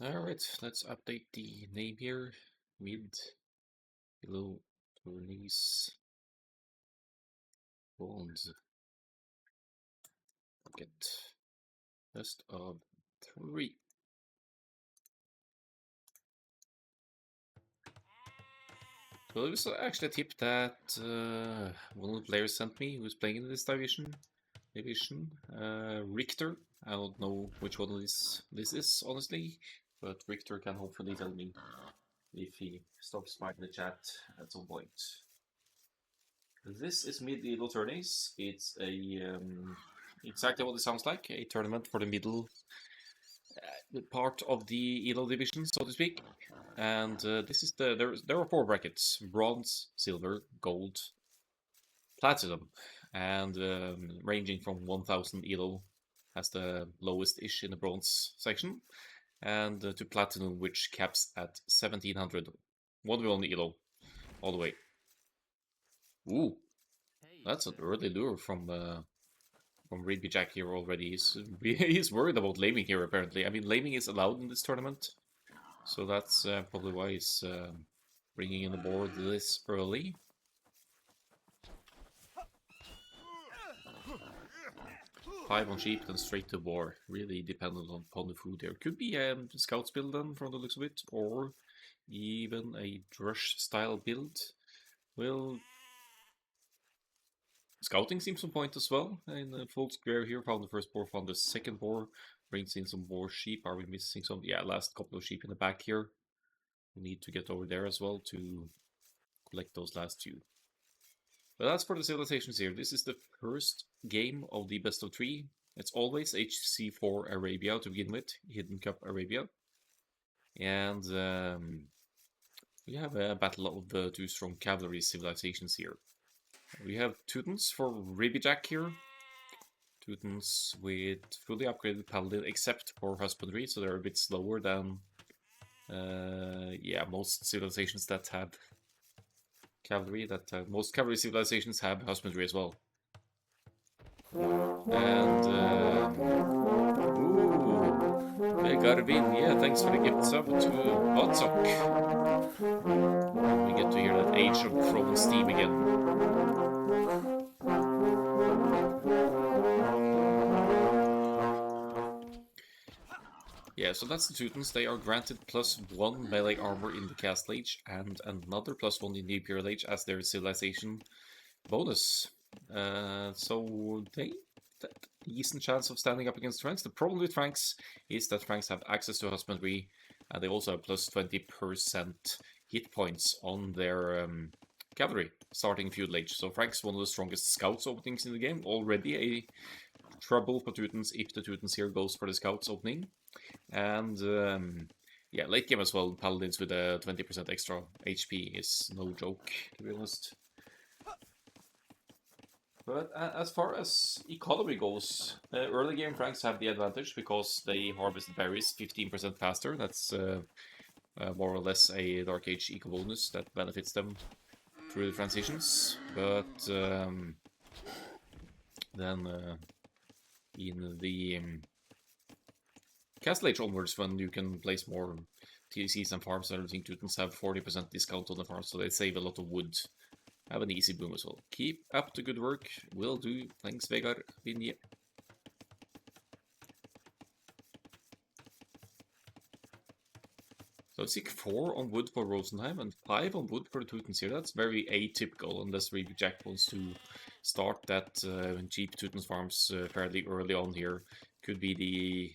Alright, let's update the name here. Mid, ELO, Tourneys, Bonds. Get best of 3. So it was actually a tip that one of the players sent me who's playing in this division. Richter. I don't know which one this is, honestly, but Richter can hopefully tell me if he stops by the chat at some point. This is Medieval Tourneys. It's a exactly what it sounds like, a tournament for the middle part of the ELO division, so to speak. And this is there are 4 brackets: bronze, silver, gold, platinum, and ranging from 1000 ELO has the lowest ish in the bronze section, and to platinum, which caps at 1700. 1v1 ELO all the way. Ooh, that's an early lure from Ribbijack here already. He's worried about laming here apparently. I mean, laming is allowed in this tournament, so that's probably why he's bringing in the board this early. 5 on sheep, then straight to war. Really dependent upon the food there. Could be a scouts build then, from the looks of it, or even a drush style build. Well, scouting seems on point as well. In the full square here, found the first boar, found the second boar. Brings in some more sheep. Are we missing some? Yeah, last couple of sheep in the back here. We need to get over there as well to collect those last 2. But that's for the civilizations here. This is the first game of the best of 3. It's always HC4 Arabia to begin with, Hidden Cup Arabia. And we have a battle of the 2 strong cavalry civilizations here. We have Teutons for Ribbijack here. Teutons with fully upgraded paladin except for husbandry, so they're a bit slower than yeah, most civilizations that have cavalry. Most cavalry civilizations have husbandry as well. And ooh, they got a win. Yeah, thanks for the gift sub to Botsock. We get to hear that Age of Thrones theme again. Yeah, so that's the Teutons. They are granted +1 melee armor in the Castle Age and another +1 in the Imperial Age as their civilization bonus. So they have a decent chance of standing up against Franks. The problem with Franks is that Franks have access to husbandry, and they also have +20% hit points on their cavalry starting feudal age. So Franks one of the strongest scouts openings in the game. Already a trouble for Teutons if the Teutons here goes for the scouts opening. And yeah, late game as well, paladins with a 20% extra HP is no joke, to be honest. But as far as economy goes, early game Franks have the advantage because they harvest berries 15% faster. That's more or less a Dark Age eco bonus that benefits them through the transitions. But then in the Castle Age onwards, when you can place more TCs and farms and everything, Teutons have 40% discount on the farms, so they save a lot of wood. Have an easy boom as well. Keep up the good work. Will do. Thanks, Vegard Vinje. So I see 4 on wood for Rosenheim and 5 on wood for the Teutons here. That's very atypical unless Ribbijack wants to start that cheap Teutons farms fairly early on here. Could be the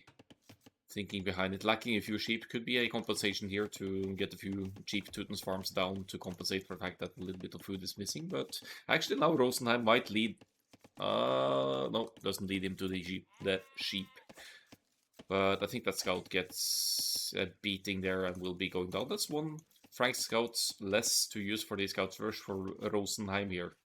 thinking behind it. Lacking a few sheep could be a compensation here to get a few cheap Teutons farms down to compensate for the fact that a little bit of food is missing. But actually now Rosenheim might lead. No, doesn't lead him to the sheep. But I think that scout gets a beating there and will be going down. That's 1 Frank scouts less to use for the scouts rush for Rosenheim here.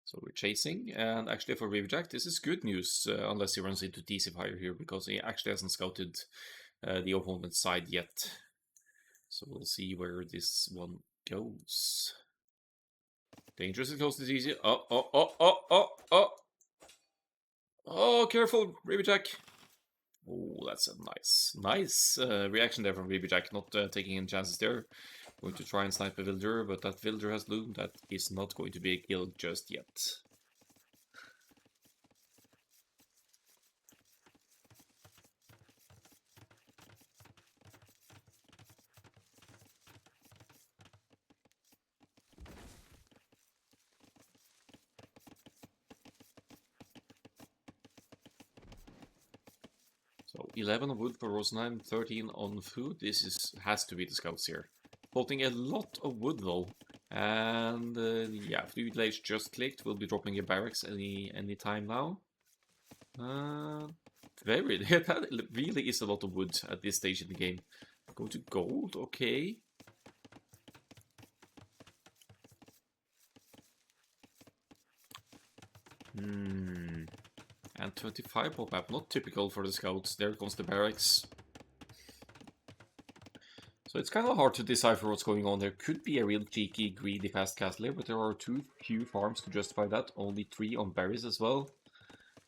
So we're chasing, and actually for Ribbijack, this is good news, unless he runs into DC Fire here, because he actually hasn't scouted the opponent's side yet. So we'll see where this one goes. Dangerous and close is easy. Oh. Oh, careful, Ribbijack. Oh, that's a nice reaction there from Ribbijack, not taking any chances there. Going to try and snipe a villager, but that villager has loom. That is not going to be a kill just yet. So 11 on wood for Rosenheim, 13 on food. This has to be the scouts here. Holding a lot of wood though. And yeah, food village just clicked. We'll be dropping a barracks any time now. Very that really is a lot of wood at this stage in the game. Go to gold, okay. And 25 pop-up, not typical for the scouts. There comes the barracks. So it's kind of hard to decipher what's going on. There could be a real cheeky, greedy fast castle here, but there are too few farms to justify that. Only 3 on berries as well.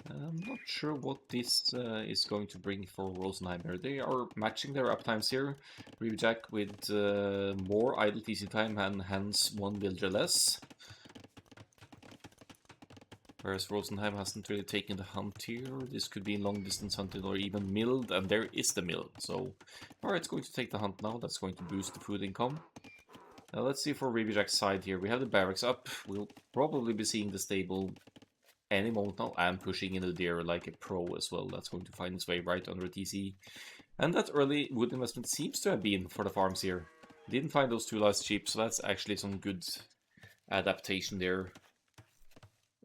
I'm not sure what this is going to bring for Rosenheim here. They are matching their uptimes here. Ribbijack with more idle TC time and hence 1 villager less. Whereas Rosenheim hasn't really taken the hunt here. This could be long distance hunted or even milled, and there is the mill. So, alright, it's going to take the hunt now. That's going to boost the food income. Now let's see for Ribbijack's side here. We have the barracks up. We'll probably be seeing the stable any moment now, and pushing in the deer like a pro as well. That's going to find its way right under TC. And that early wood investment seems to have been for the farms here. Didn't find those 2 last cheap, so that's actually some good adaptation there.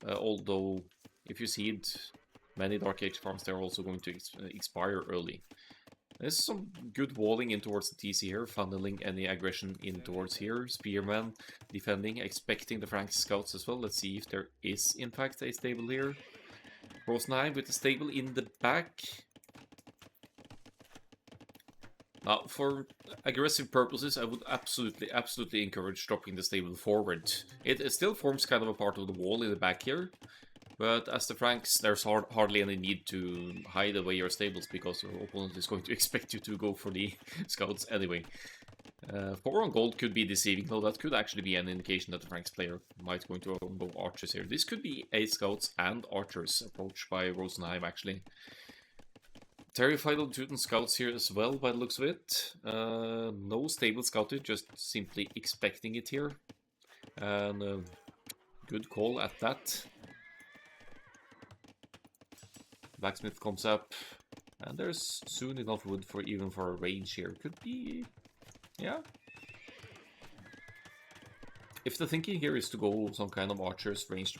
Although, if you see it, many Dark Age farms, they're also going to expire early. There's some good walling in towards the TC here, funneling any aggression in towards here. Spearman defending, expecting the Frank scouts as well. Let's see if there is, in fact, a stable here. Rosenheim with the stable in the back. Now, for aggressive purposes, I would absolutely encourage dropping the stable forward. It still forms kind of a part of the wall in the back here, but as the Franks, there's hardly any need to hide away your stables, because your opponent is going to expect you to go for the scouts anyway. 4 on gold could be deceiving, though that could actually be an indication that the Franks player might going to go archers here. This could be a scouts and archers approach by Rosenheim, actually. Terrified of Teuton scouts here as well, by the looks of it. No stable scouted, just simply expecting it here. And good call at that. Blacksmith comes up, and there's soon enough wood for even for a range here. Could be, yeah. If the thinking here is to go some kind of archers ranged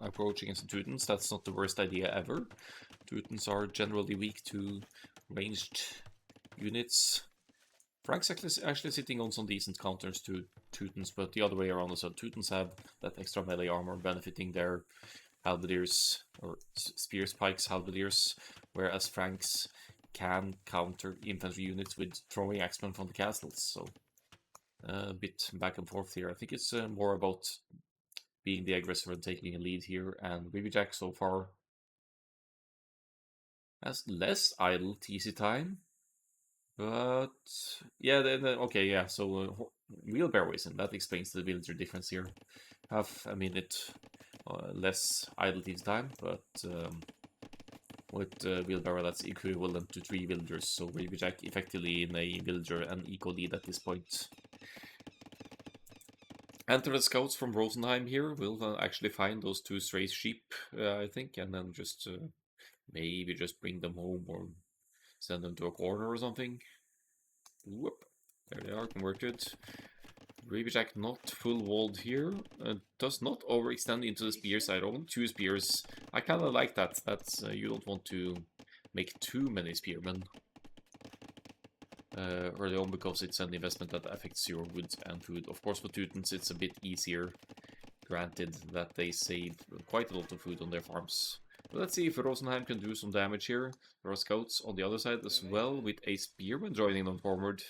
approach against the Teutons, that's not the worst idea ever. Teutons are generally weak to ranged units. Frank's actually sitting on some decent counters to Teutons, but the other way around as well. Teutons have that extra melee armor benefiting their halberdiers, or spears, pikes, halberdiers, whereas Franks can counter infantry units with throwing axemen from the castles. So a bit back and forth here. I think it's more about being the aggressor and taking a lead here, and Ribbijack so far has less idle TC time. But yeah, okay, yeah, so wheelbarrow isn't. That explains the villager difference here. Half a minute less idle TC time, but with wheelbarrow that's equivalent to 3 villagers. So Ribbijack effectively in a villager and eco lead at this point. Enter the scouts from Rosenheim here. We'll actually find those 2 stray sheep, I think, and then just maybe just bring them home or send them to a corner or something. Whoop. There they are, converted. Ribbijack not full walled here. Does not overextend into the spear side. Only 2 spears. I kind of like that. That's you don't want to make too many spearmen early on, because it's an investment that affects your wood and food. Of course, for Teutons it's a bit easier, granted that they save quite a lot of food on their farms. Let's see if Rosenheim can do some damage here. There are scouts on the other side as well, with a spearman joining them forward.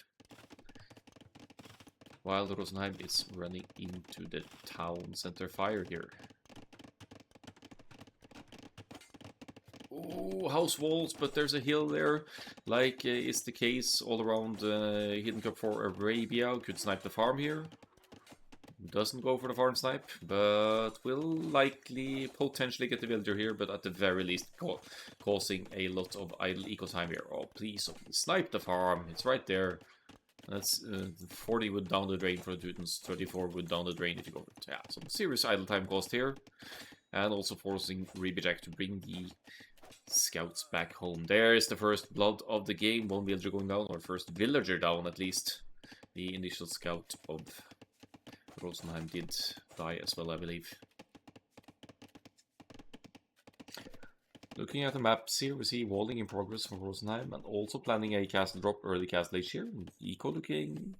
While Rosenheim is running into the town center fire here. Ooh, house walls, but there's a hill there, like is the case all around Hidden Cup for Arabia. Could snipe the farm here. Doesn't go for the farm snipe, but will likely potentially get the villager here, but at the very least causing a lot of idle eco time here. Oh, please snipe the farm. It's right there. That's 40 would down the drain for the Teutons, 34 would down the drain if you go for it. Yeah, some serious idle time cost here. And also forcing Ribbijack to bring the scouts back home. There is the first blood of the game. One villager going down, or first villager down at least. The initial scout of Rosenheim did die as well, I believe. Looking at the maps here, we see walling in progress for Rosenheim, and also planning a castle drop early castle age here. Eco looking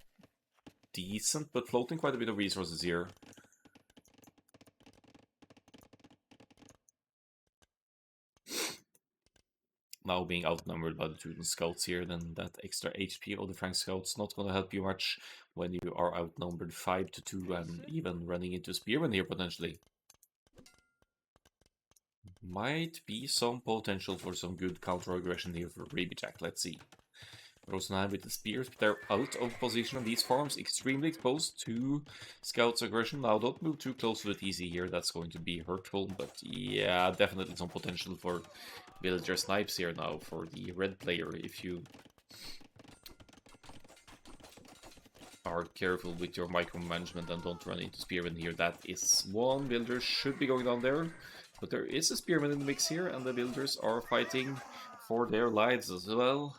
decent, but floating quite a bit of resources here. Now being outnumbered by the Teuton scouts here, then that extra HP of the Frank scouts not going to help you much when you are outnumbered 5 to 2 and even running into spearmen here potentially. Might be some potential for some good counter aggression here for Ribbijack. Let's see. Rosenheim with the spears, but they're out of position on these farms, extremely exposed to scouts aggression. Now don't move too close to the TC here, that's going to be hurtful, but yeah, definitely some potential for villager snipes here now for the red player if you are careful with your micromanagement and don't run into spearmen here. That is one villager should be going down there, but there is a spearman in the mix here and the villagers are fighting for their lives as well.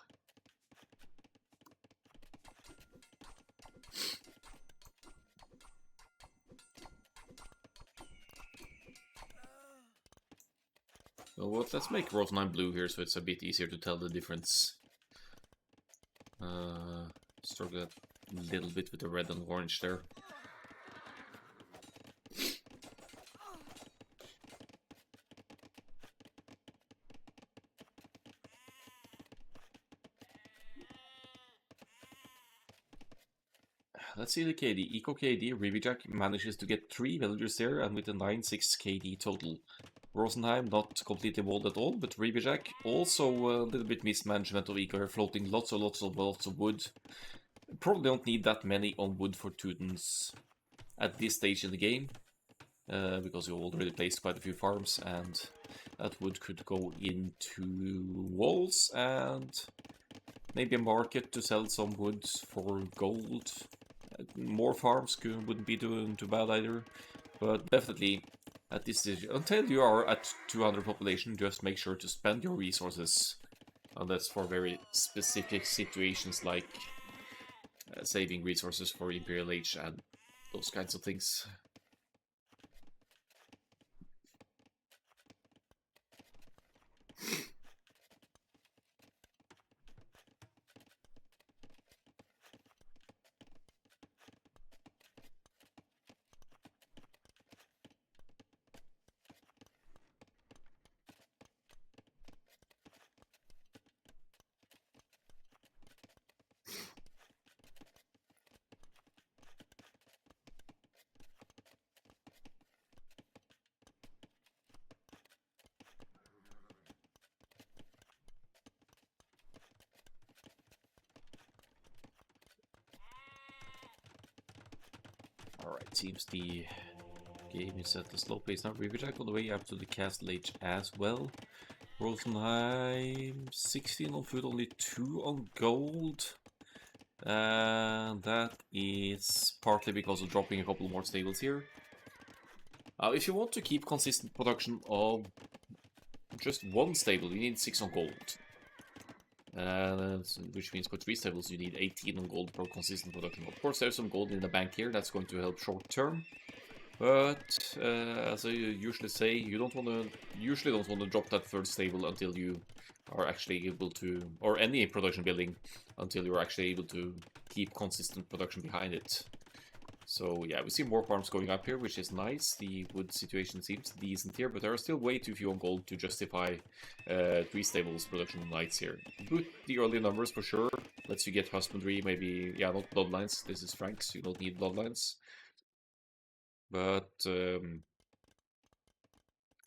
So what? Let's make Rosenheim blue here so it's a bit easier to tell the difference. Struggle a little bit with the red and orange there. Let's see the KD. Eco KD, Ribbijack manages to get 3 villagers there and with a 9-6 KD total. Rosenheim not completely walled at all, but Ribbijack also a little bit mismanagement of eco here, floating lots of wood. Probably don't need that many on wood for Teutons at this stage in the game, because you already placed quite a few farms, and that wood could go into walls and maybe a market to sell some wood for gold. More farms wouldn't be too bad either, but definitely at this stage, until you are at 200 population, just make sure to spend your resources, and that's for very specific situations like saving resources for Imperial Age and those kinds of things. Alright, seems the game is at a slow pace now. Ribbijack on the way up to the castle age as well. Rosenheim 16 on food, only 2 on gold. And that is partly because of dropping a couple more stables here. If you want to keep consistent production of just 1 stable, you need 6 on gold. Which means for 3 stables you need 18 on gold for consistent production. Of course there's some gold in the bank here, that's going to help short term. But as I usually say, you usually don't want to drop that 3rd stable until you are actually able to, or any production building, until you're actually able to keep consistent production behind it. So yeah, we see more farms going up here, which is nice. The wood situation seems decent here, but there are still way too few on gold to justify 3 stables production nights here. Good the early numbers for sure. Lets you get husbandry, maybe, yeah, not bloodlines. This is Frank's, you don't need bloodlines. But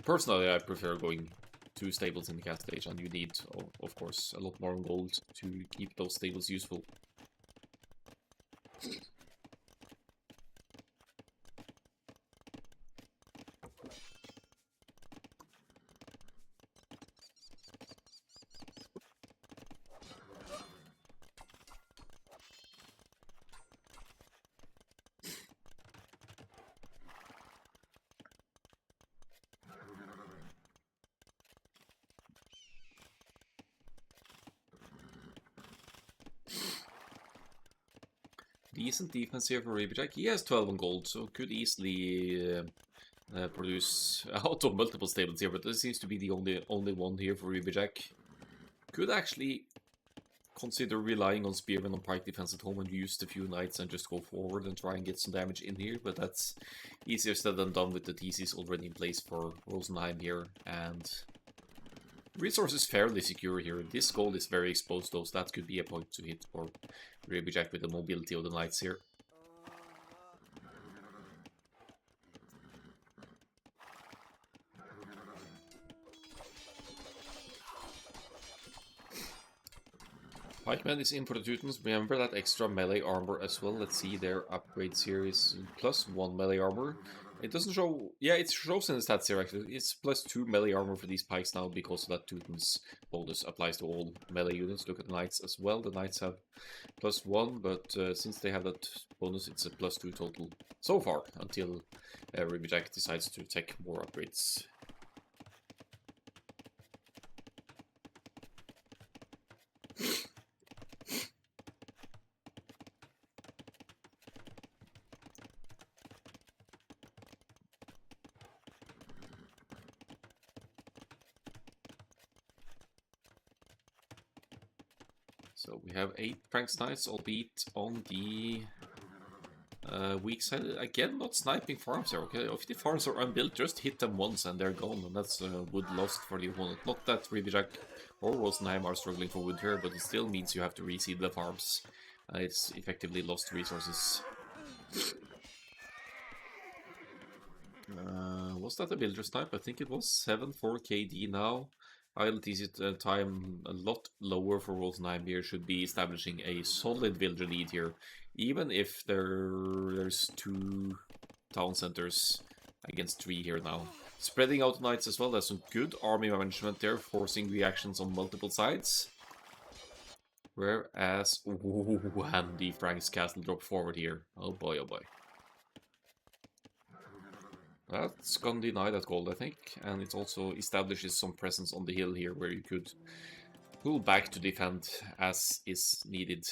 personally, I prefer going 2 stables in the cast stage, and you need, of course, a lot more on gold to keep those stables useful. Decent defense here for Ribbijack. He has 12 on gold, so could easily produce out of multiple stables here, but this seems to be the only one here for Ribbijack. Could actually consider relying on Spearman on pike defense at home and use the few knights and just go forward and try and get some damage in here, but that's easier said than done with the TCs already in place for Rosenheim here, and resources fairly secure here. This gold is very exposed though, so that could be a point to hit for Ribbijack with the mobility of the knights here. Pikeman is in for the Teutons. Remember that extra melee armor as well. Let's see their upgrades here is +1 melee armor. It doesn't show... Yeah, it shows in the stats here actually. It's +2 melee armor for these pikes now because of that Teutons bonus applies to all melee units. Look at the knights as well. The knights have +1, but since they have that bonus, it's a +2 total so far until Ribbijack decides to take more upgrades. So we have 8 Frank's Knights, albeit on the weak side. Again, not sniping farms here, okay? If the farms are unbuilt, just hit them once and they're gone, and that's wood lost for the opponent. Not that Ribbijack or Rosenheim are struggling for wood here, but it still means you have to reseed the farms. It's effectively lost resources. Was that a builder snipe? I think it was 7-4 KD now. Idle TC time a lot lower for Rosenheim here, should be establishing a solid villager lead here. Even if there's 2 town centers against 3 here now. Spreading out knights as well, there's some good army management there, forcing reactions on multiple sides. Whereas, ooh, handy Frank's castle drop forward here. Oh boy, oh boy. That's gonna deny that gold, I think, and it also establishes some presence on the hill here where you could pull back to defend as is needed.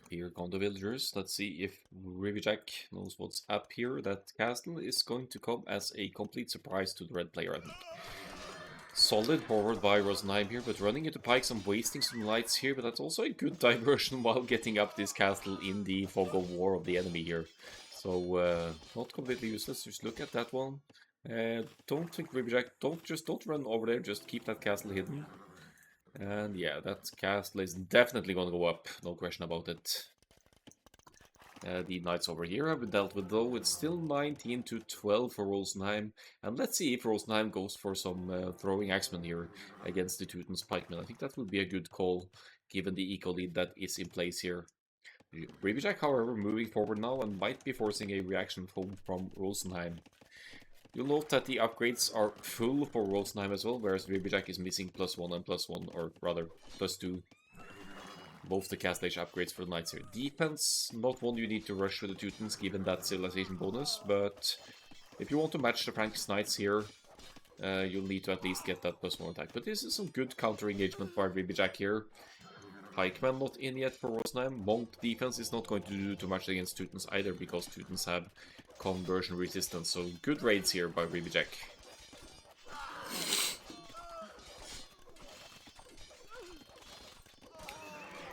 Here come the villagers. Let's see if Ribbijack knows what's up here. That castle is going to come as a complete surprise to the red player, I think. Solid forward by Rosenheim here, but running into pikes and wasting some lights here, but that's also a good diversion while getting up this castle in the fog of war of the enemy here. So, not completely useless. Just look at that one. Don't think Ribbijack, don't run over there, just keep that castle hidden. And yeah, that castle is definitely gonna go up, no question about it. The knights over here have been dealt with though. It's still 19-12 for Rosenheim. And let's see if Rosenheim goes for some throwing axemen here against the Teutons pikemen. I think that would be a good call, given the eco lead that is in place here. Ribbijack, however, moving forward now and might be forcing a reaction from Rosenheim. You'll note that the upgrades are full for Rosenheim as well, whereas Ribbijack is missing +1 and +1, or rather +2. Both the cast stage upgrades for the knights here. Defense, not one you need to rush with the Teutons given that civilization bonus, but if you want to match the Frank's knights here, you'll need to at least get that +1 attack. But this is some good counter engagement by Ribbijack here. Pikeman not in yet for Rosenheim. Monk defense is not going to do too much against Teutons either, because Teutons have conversion resistance. So good raids here by Ribbijack.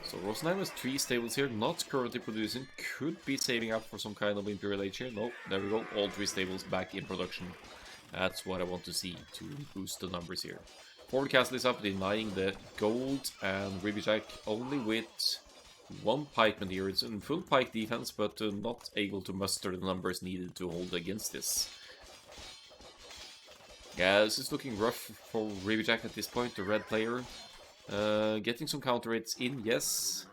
So Rosenheim has 3 stables here, not currently producing. Could be saving up for some kind of Imperial Age here. No, there we go. All 3 stables back in production. That's what I want to see to boost the numbers here. Forward Castle is up, denying the gold, and Ribbijack only with 1 pikeman here. It's in full pike defense, but not able to muster the numbers needed to hold against this. Yeah, this is looking rough for Ribbijack at this point, the red player. Getting some counter hits in, yes.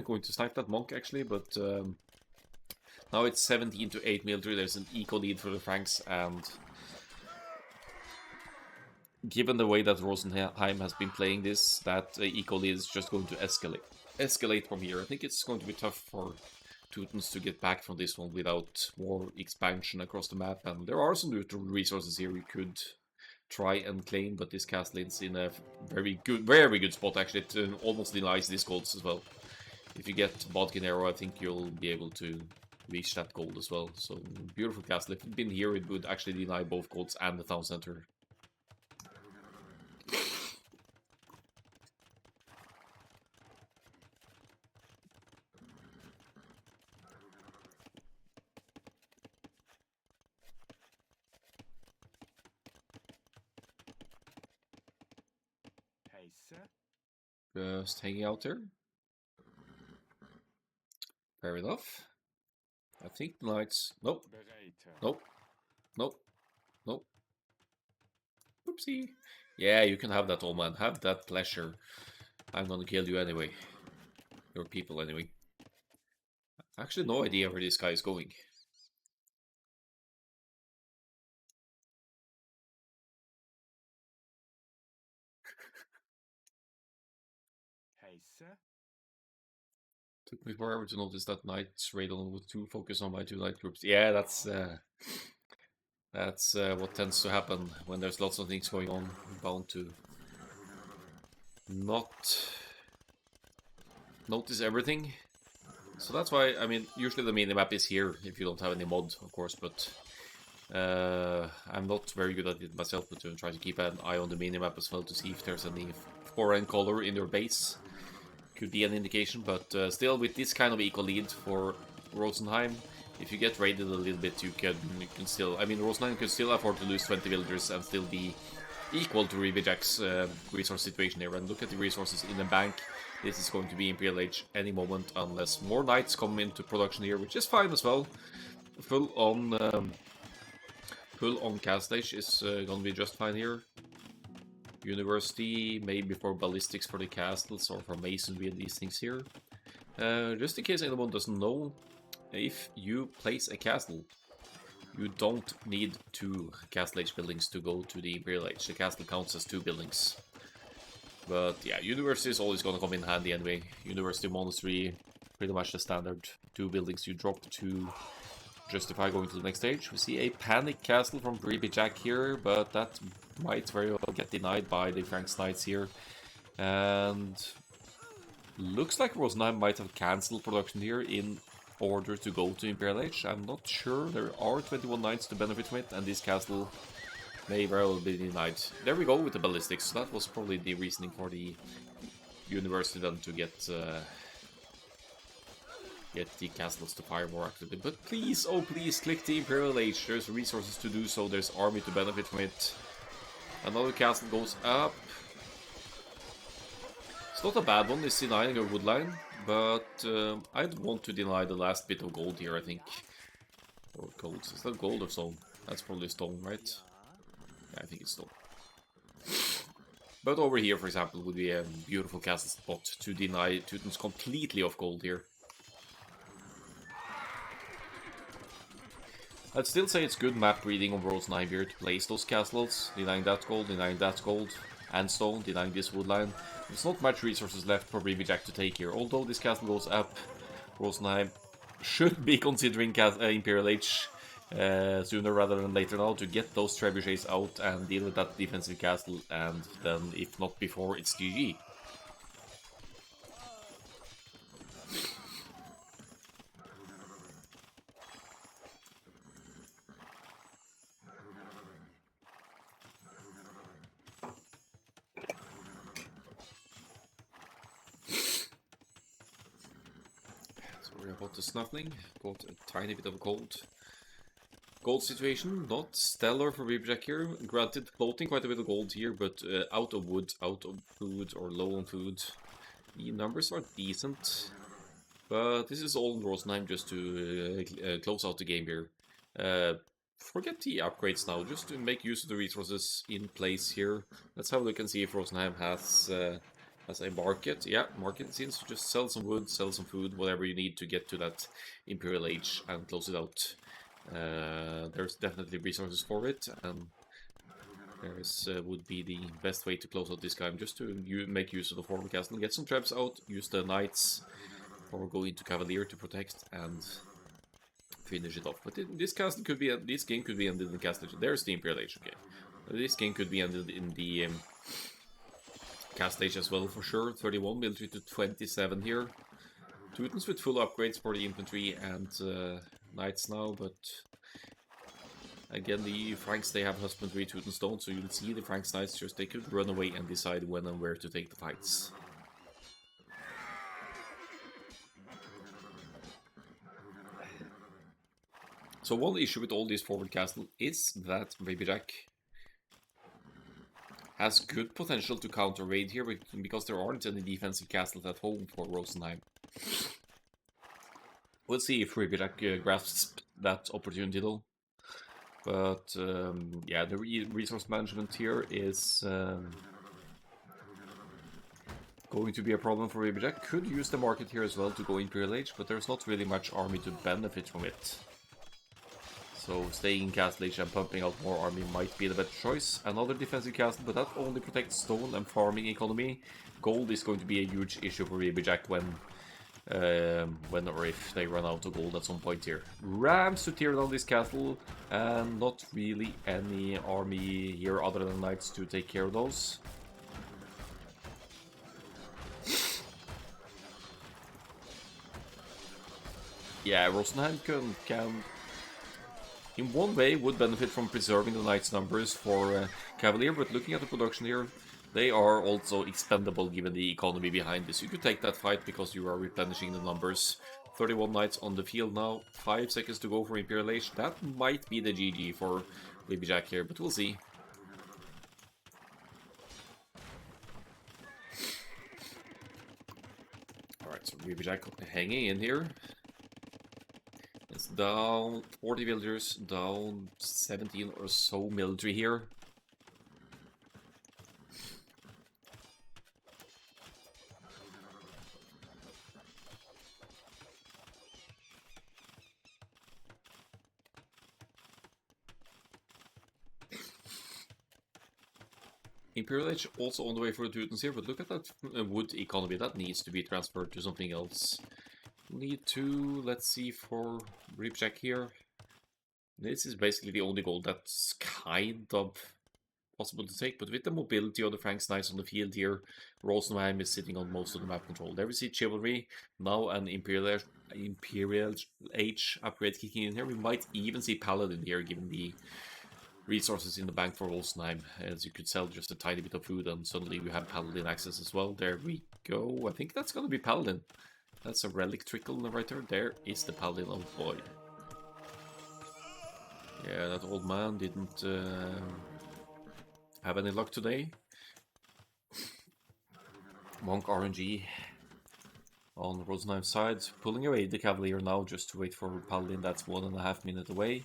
Going to snipe that monk actually, but now it's 17 to 8 military. There's an eco lead for the Franks, and given the way that Rosenheim has been playing this, that eco lead is just going to escalate from here. I think it's going to be tough for Teutons to get back from this one without more expansion across the map, and there are some neutral resources here we could try and claim, but this castle is in a very good spot actually. It almost denies these golds as well. If you get Bodkin Arrow, I think you'll be able to reach that gold as well. So beautiful castle. If it had been here, it would actually deny both golds and the town center. Just hanging out there. Fair enough. I think the knights... Nope. Nope. Nope. Nope. Oopsie. Yeah, you can have that, old man. Have that pleasure. I'm gonna kill you anyway. Your people anyway. Actually, no idea where this guy is going. Took me forever to notice that knights raid on with 2 focus on my 2 knight groups. Yeah, that's what tends to happen when there's lots of things going on. Bound to not notice everything. So that's why, I mean, usually the minimap is here if you don't have any mod, of course, but I'm not very good at it myself, but to try to keep an eye on the minimap as well to see if there's any foreign color in your base. Could be an indication, but still with this kind of equal lead for Rosenheim, if you get raided a little bit, you can still, I mean, Rosenheim can still afford to lose 20 villagers and still be equal to Ribbijack's resource situation here. And look at the resources in the bank. This is going to be Imperial Age any moment unless more knights come into production here, which is fine as well. Full on Castle Age is going to be just fine here. University, maybe for ballistics for the castles or for masonry and these things here. Just in case anyone doesn't know, if you place a castle, you don't need 2 Castle Age buildings to go to the Imperial Age. The castle counts as 2 buildings. But yeah, University is always going to come in handy anyway. University, Monastery, pretty much the standard 2 buildings you drop to justify going to the next stage. We see a panic castle from Ribbijack here, but that might very well get denied by the Franks Knights here. And looks like Rosenheim might have cancelled production here in order to go to Imperial Age. I'm not sure. There are 21 knights to benefit from it, and this castle may very well be denied. There we go with the ballistics. That was probably the reasoning for the University then to get the castles to fire more actively. But please, oh please, click the Imperial Age. There's resources to do so, there's army to benefit from it. Another castle goes up. It's not a bad one, it's denying a wood line, but I'd want to deny the last bit of gold here, I think. Or gold, is that gold or stone? That's probably stone, right? Yeah, I think it's stone. But over here, for example, would be a beautiful castle spot to deny Teutons completely of gold here. I'd still say it's good map reading on Rosenheim here to place those castles, denying that gold, and stone, denying this wood line. There's not much resources left for Ribbijack to take here. Although this castle goes up, Rosenheim should be considering Imperial Age. sooner rather than later now to get those trebuchets out and deal with that defensive castle, and then if not before, it's GG. Sorry about the snuffling, got a tiny bit of a cold. Gold situation, not stellar for Ribbijack here. Granted, floating quite a bit of gold here, but out of wood, out of food, or low on food. The numbers are decent, but this is all in Rosenheim just to close out the game here. Forget the upgrades now, just to make use of the resources in place here. Let's have a look and see if Rosenheim has a market. Yeah, market seems to just sell some wood, sell some food, whatever you need to get to that Imperial Age and close it out. There's definitely resources for it, and there's would be the best way to close out this game, just to make use of the forward castle, get some traps out, use the knights, or go into Cavalier to protect and finish it off. But this castle could be, this game could be ended in the castle. There's the Imperial Age. Okay, this game could be ended in the castle age as well for sure. 31 military to 27 here. Teutons with full upgrades for the infantry and knights now, but again, the Franks, they have husbandry, Teutons don't, so you'll see the Franks knights just, they could run away and decide when and where to take the fights. So one issue with all these forward castles is that Ribbijack has good potential to counter raid here, because there aren't any defensive castles at home for Rosenheim. We'll see if Ribbijack grasps that opportunity though. But yeah, the resource management here is going to be a problem for Ribbijack. Could use the market here as well to go Imperial Age, but there's not really much army to benefit from it. So staying in Castle Age and pumping out more army might be the better choice. Another defensive castle, but that only protects stone and farming economy. Gold is going to be a huge issue for Ribbijack when or if they run out of gold at some point here. Rams to tear down this castle, and not really any army here other than knights to take care of those. Yeah, Rosenheim can in one way would benefit from preserving the knights' numbers for Cavalier, but looking at the production here, they are also expendable given the economy behind this. You could take that fight because you are replenishing the numbers. 31 knights on the field now, 5 seconds to go for Imperial Age. That might be the GG for Ribbijack here, but we'll see. Alright, so Ribbijack hanging in here. It's down 40 villagers, down 17 or so military here. Imperial Age also on the way for the Teutons here, but look at that wood economy. That needs to be transferred to something else. Need to, let's see, for Ribbijack here. This is basically the only goal that's kind of possible to take, but with the mobility of the Franks Knights on the field here, Rosenheim is sitting on most of the map control. There we see Chivalry, now an Imperial Age upgrade kicking in here. We might even see Paladin here, given the resources in the bank for Rosenheim, as you could sell just a tiny bit of food and suddenly we have Paladin access as well. There we go. I think that's gonna be Paladin. That's a relic trickle right there. There is the Paladin. Oh boy. Yeah, that old man didn't have any luck today. Monk RNG on Rosenheim's side, pulling away the Cavalier now just to wait for Paladin. That's 1.5 minutes away.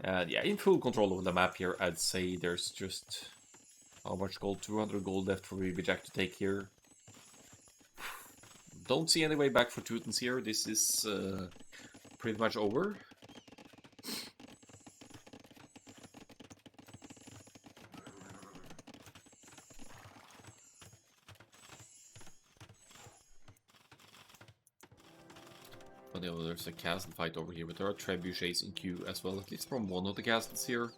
And yeah, in full control over the map here, I'd say there's just how much gold? 200 gold left for Ribbijack to take here. Don't see any way back for Teutons here. This is pretty much over. Oh no, there's a castle fight over here, but there are trebuchets in queue as well, at least from one of the castles here.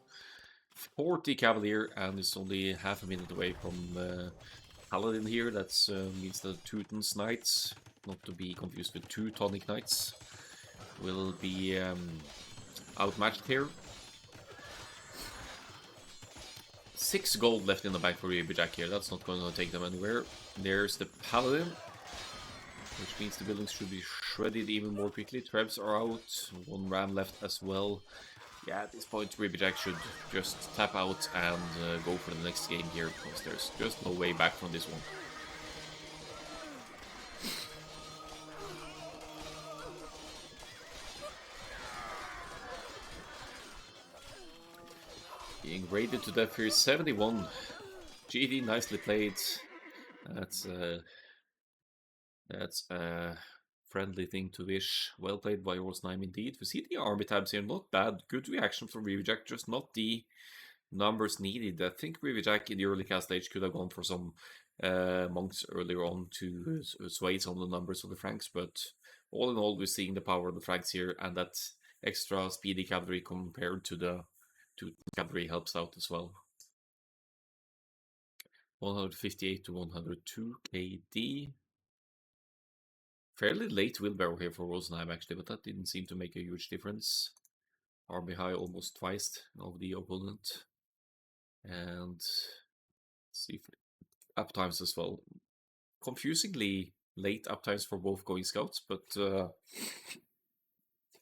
40 Cavalier, and it's only half a minute away from Paladin here. That means the Teuton's Knights, not to be confused with Teutonic Knights, will be outmatched here. 6 gold left in the bank for Ribbijack here. That's not going to take them anywhere. There's the Paladin, which means the buildings should be shredded even more quickly. Trebs are out. 1 ram left as well. Yeah, at this point Ribbijack should just tap out and go for the next game here, because there's just no way back from this one. Being raided to death here, 71. GD, nicely played. That's a friendly thing to wish. Well played by Rosenheim indeed. We see the army tabs here, not bad. Good reaction from Ribbijack, just not the numbers needed. I think Ribbijack in the early cast stage could have gone for some monks earlier on to sway some of the numbers of the Franks, but all in all, we're seeing the power of the Franks here, and that extra speedy cavalry compared to the cavalry helps out as well. 158 to 102 KD. Fairly late wheelbarrow here for Rosenheim actually, but that didn't seem to make a huge difference. Army high almost twice of the opponent. And see if uptimes as well. Confusingly late uptimes for both going scouts, but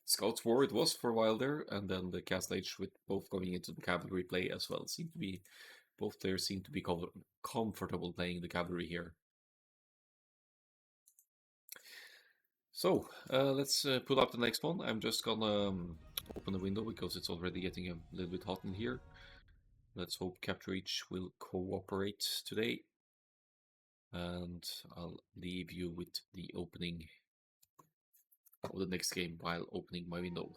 Scouts War it was for a while there, and then the cast age with both going into the cavalry play as well. Seem to be both players seem to be comfortable playing the cavalry here. So let's put up the next one. I'm just gonna open the window because it's already getting a little bit hot in here. Let's hope Capture Each will cooperate today. And I'll leave you with the opening of the next game while opening my window.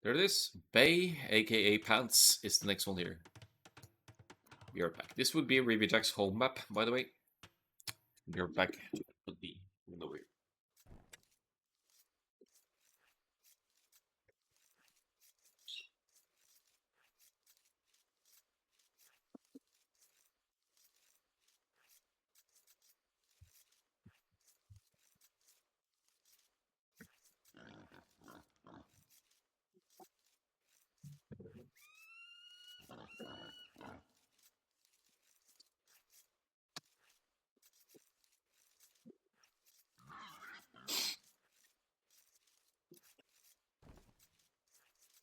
There it is. Bay, aka Pants, is the next one here. Be right back. This would be Ribbijack's home map, by the way. Be right back to put the window here.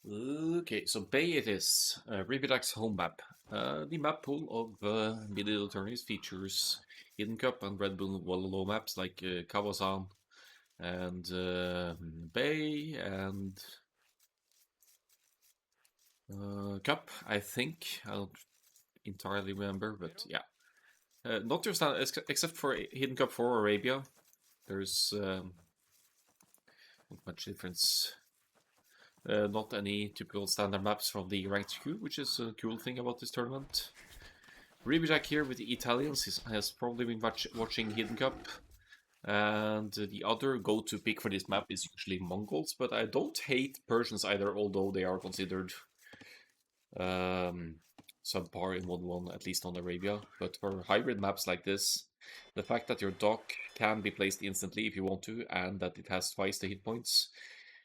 Okay, so Bay it is. Ribbijack's home map. The map pool of medieval tourneys features Hidden Cup and Red Bull Wallow maps like Kawasan and Bay and Cup, I think. I don't entirely remember, but yeah. Not just except for Hidden Cup for Arabia. There's not much difference. Not any typical standard maps from the ranked queue, which is a cool thing about this tournament. Ribbijack here with the Italians has probably been watching Hidden Cup. And the other go-to pick for this map is usually Mongols, but I don't hate Persians either, although they are considered subpar in 1-1, at least on Arabia. But for hybrid maps like this, the fact that your dock can be placed instantly if you want to, and that it has twice the hit points,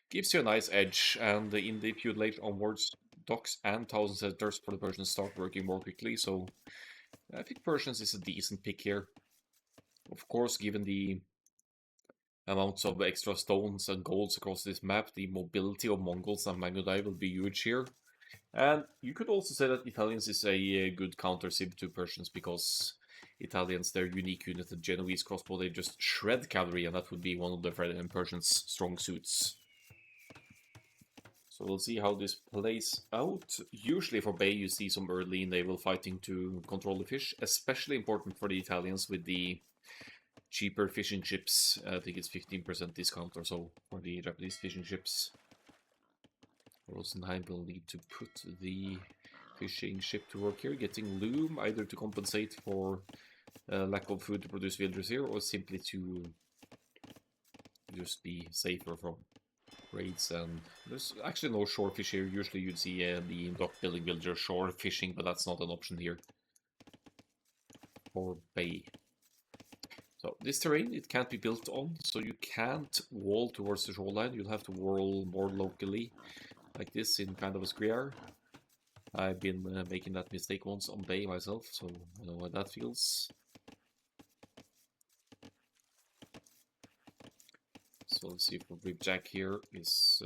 gives you a nice edge. And in the feudal onwards, docks and 1000 settlers for the Persians start working more quickly, so I think Persians is a decent pick here. Of course, given the amounts of extra stones and golds across this map, the mobility of Mongols and Mangudai will be huge here. And you could also say that Italians is a good counter-sib to Persians, because Italians, their unique unit, the Genoese crossbow, they just shred cavalry, and that would be one of the Persians' strong suits. So we'll see how this plays out. Usually for Bay you see some early naval fighting to control the fish, especially important for the Italians with the cheaper fishing ships. I think it's 15% discount or so for the Japanese fishing ships. Rosenheim will need to put the fishing ship to work here, getting loom either to compensate for lack of food to produce villagers here, or simply to just be safer from raids. And there's actually no shore fish here. Usually you'd see the dock building villager shore fishing, but that's not an option here. Or bay. So this terrain, it can't be built on, so you can't wall towards the shoreline. You'll have to wall more locally, like this in kind of a square. I've been making that mistake once on bay myself, so I know how that feels. So let's see if Ribbijack here is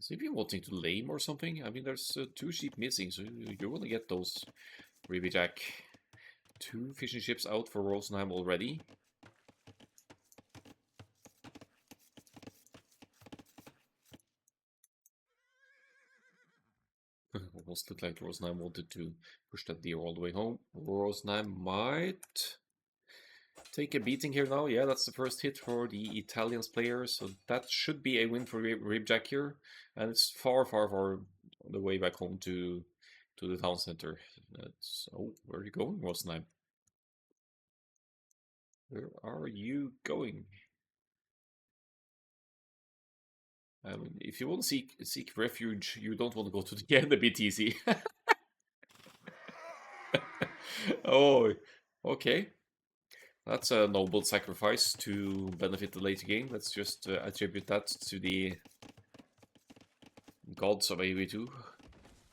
he been wanting to lame or something? I mean, there's 2 sheep missing, so you're gonna get those, Ribbijack. 2 fishing ships out for Rosenheim already. Almost looked like Rosenheim wanted to push that deer all the way home. Rosenheim might take a beating here now. Yeah, that's the first hit for the Italians player, so that should be a win for Ribbijack here. And it's far, far, far on the way back home to the town center. Oh, where are you going, Rosenheim? Where are you going? I mean, if you want to seek refuge, you don't want to go to the enemy TC. Oh, okay. That's a noble sacrifice to benefit the later game. Let's just attribute that to the gods of AoE 2.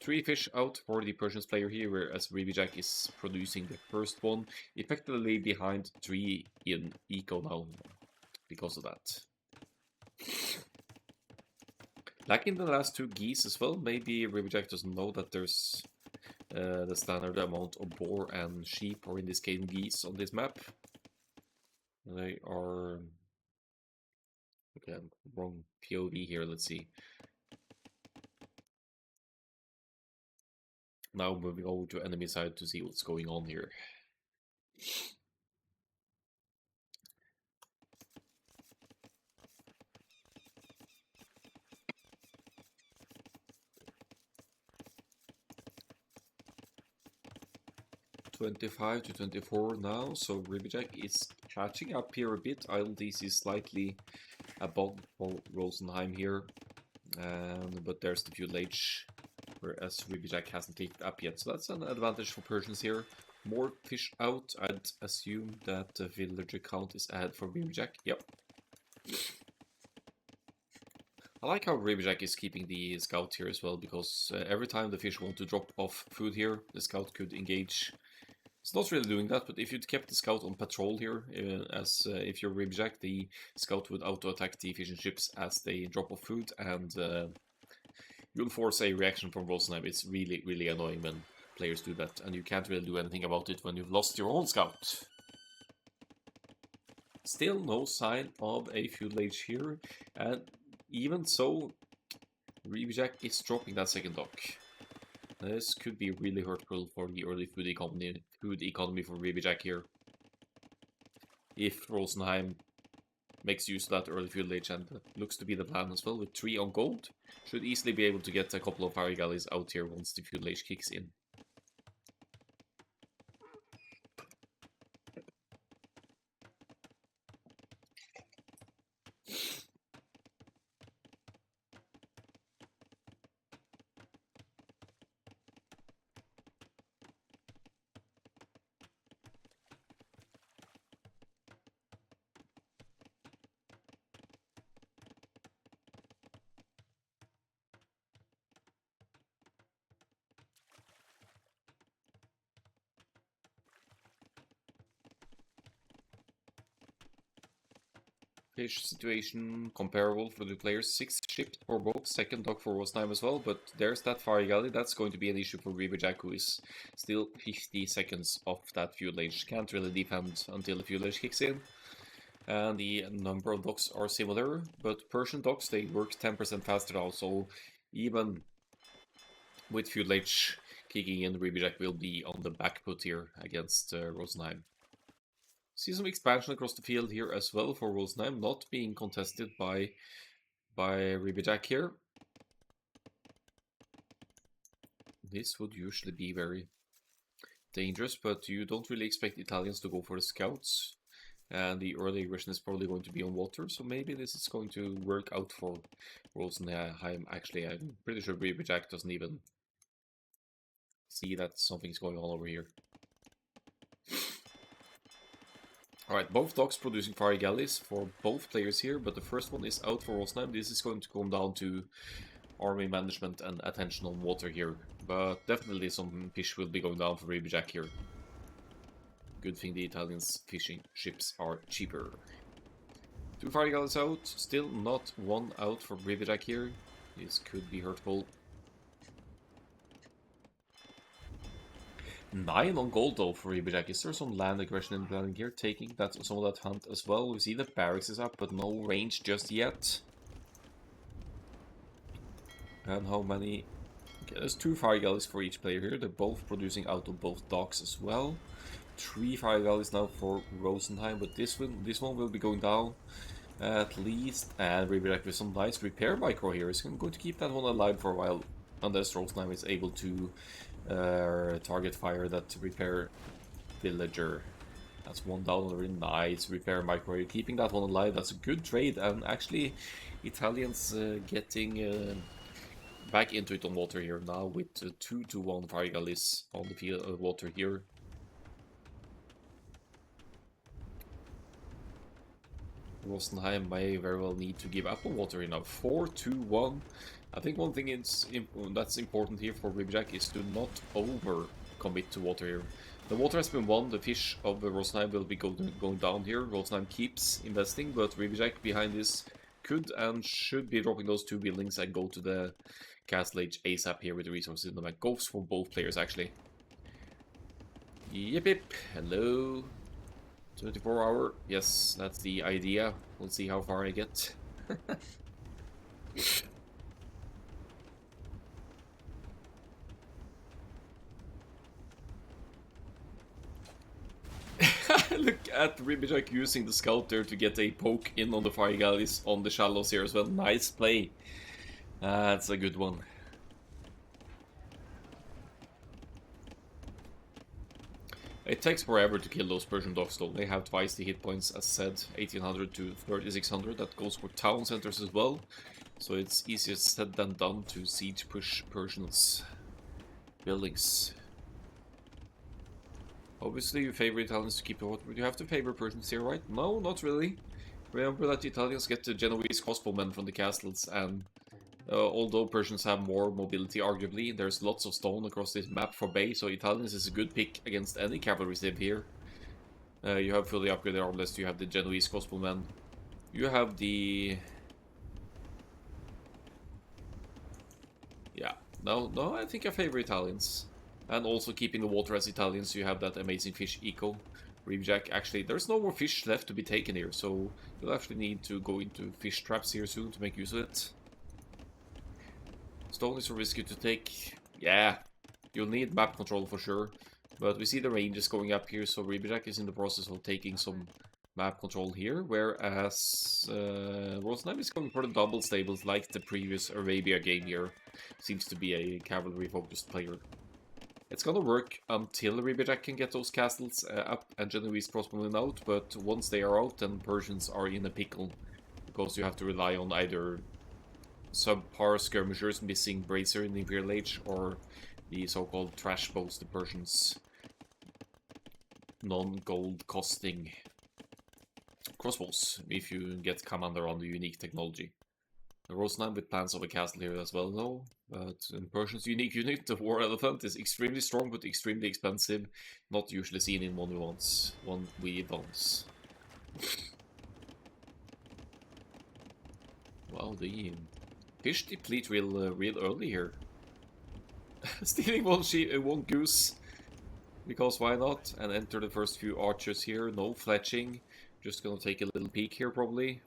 3 fish out for the Persians player here, whereas Ribbijack is producing the first one, effectively behind 3 in eco now because of that. Lacking the last 2 geese as well. Maybe Ribbijack doesn't know that there's the standard amount of boar and sheep, or in this case geese, on this map. They are... Okay, wrong POV here, let's see. Now moving over to enemy side to see what's going on here. $25 to $24 now, so Ribbijack is catching up here a bit. ILDC is slightly above Rosenheim here, but there's the fuel age, whereas Ribbijack hasn't picked up yet, so that's an advantage for Persians here. More fish out. I'd assume that the villager count is ahead for Ribbijack. Yep. I like how Ribbijack is keeping the scout here as well, because every time the fish want to drop off food here, the scout could engage. It's not really doing that, but if you'd kept the scout on patrol here, if you're Ribbijack, the scout would auto-attack the fishing ships as they drop off food, and you'll force a reaction from Rosenheim. It's really, really annoying when players do that, and you can't really do anything about it when you've lost your own scout. Still no sign of a fuel age here, and even so, Ribbijack is dropping that second dock. This could be really hurtful for the early food economy for Ribbijack here. If Rosenheim makes use of that early fuel age, and looks to be the plan as well, with 3 on gold, should easily be able to get a couple of fire galleys out here once the fuel age kicks in. Fish situation comparable for the players. 6 shipped for both, second dock for Rosenheim as well, but there's that fire galley. That's going to be an issue for Ribbijack, who is still 50 seconds off that fuel age. Can't really defend until the fuel age kicks in. And the number of docks are similar, but Persian docks, they work 10% faster now, so even with fuel age kicking in, Ribbijack will be on the back foot here against Rosenheim. See some expansion across the field here as well for Rosenheim, not being contested by by Ribbijack here. This would usually be very dangerous, but you don't really expect Italians to go for the scouts. And the early aggression is probably going to be on water, so maybe this is going to work out for Rosenheim. Actually, I'm pretty sure Ribbijack doesn't even see that something's going on over here. Alright, both docks producing fire galleys for both players here, but the first one is out for Rosenheim. This is going to come down to army management and attention on water here. But definitely some fish will be going down for Ribbijack here. Good thing the Italians' fishing ships are cheaper. 2 fire galleys out, still not 1 out for Ribbijack here. This could be hurtful. 9 on gold though for Ribbijack. Is there some land aggression in planning here? Taking that some of that hunt as well. We see the barracks is up, but no range just yet. And how many? Okay, there's 2 fire galleys for each player here. They're both producing out of both docks as well. 3 fire galleys now for Rosenheim, but this one will be going down at least. And Ribbijack with some nice repair micro here is going to keep that one alive for a while, unless Rosenheim is able to target fire that repair villager. That's 1 down already. Nice repair micro. Keeping that one alive. That's a good trade, and actually Italians getting back into it on water here now with 2-1 fire galleys on the field water here. Rosenheim may very well need to give up on water here now. 4-1. I think one thing that's important here for Ribbijack is to not over commit to water here. The water has been won, the fish of Rosenheim will be going down here. Rosenheim keeps investing, but Ribbijack behind this could and should be dropping those 2 buildings and go to the Castle Age ASAP here with the resources in the back. Goes for both players actually. Yip yip, hello. 24 hour, yes, that's the idea. We'll see how far I get. Look at Ribbijack using the scout there to get a poke in on the fire galleys on the shallows here as well. Nice play. That's a good one. It takes forever to kill those Persian dogs though. They have twice the hit points as said, 1800 to 3600. That goes for town centers as well. So it's easier said than done to siege push Persians buildings. Obviously you favor Italians to keep the water, but you have to favor Persians here, right? No, not really. Remember that the Italians get the Genoese crossbowmen from the castles, and although Persians have more mobility arguably, there's lots of stone across this map for Bay, so Italians is a good pick against any cavalry civ here. You have fully upgraded arm list, you have the Genoese crossbowmen. You have the... Yeah, no, I think I favor Italians. And also keeping the water as Italians, you have that amazing fish eco. Ribbijack, actually, there's no more fish left to be taken here, so you'll actually need to go into fish traps here soon to make use of it. Stone is a risky to take. Yeah, you'll need map control for sure. But we see the ranges going up here, so Ribbijack is in the process of taking some map control here, whereas Rosenheim is going for the double stables like the previous Arabia game here. Seems to be a cavalry-focused player. It's gonna work until Ribbijack can get those castles up and Genoese crossbowmen out, but once they are out, then Persians are in a pickle. Because you have to rely on either subpar skirmishers missing bracer in the Imperial Age, or the so-called trash bows, the Persians' non-gold costing crossbows, if you get commander on the unique technology. Rosenheim with plans of a castle here as well, though. But in Persian's unique unit, the War Elephant is extremely strong but extremely expensive. Not usually seen in 1v1s. 1v1s. Wow, the fish deplete real early here. Stealing one goose. Because why not? And enter the first few archers here. No fletching. Just gonna take a little peek here probably.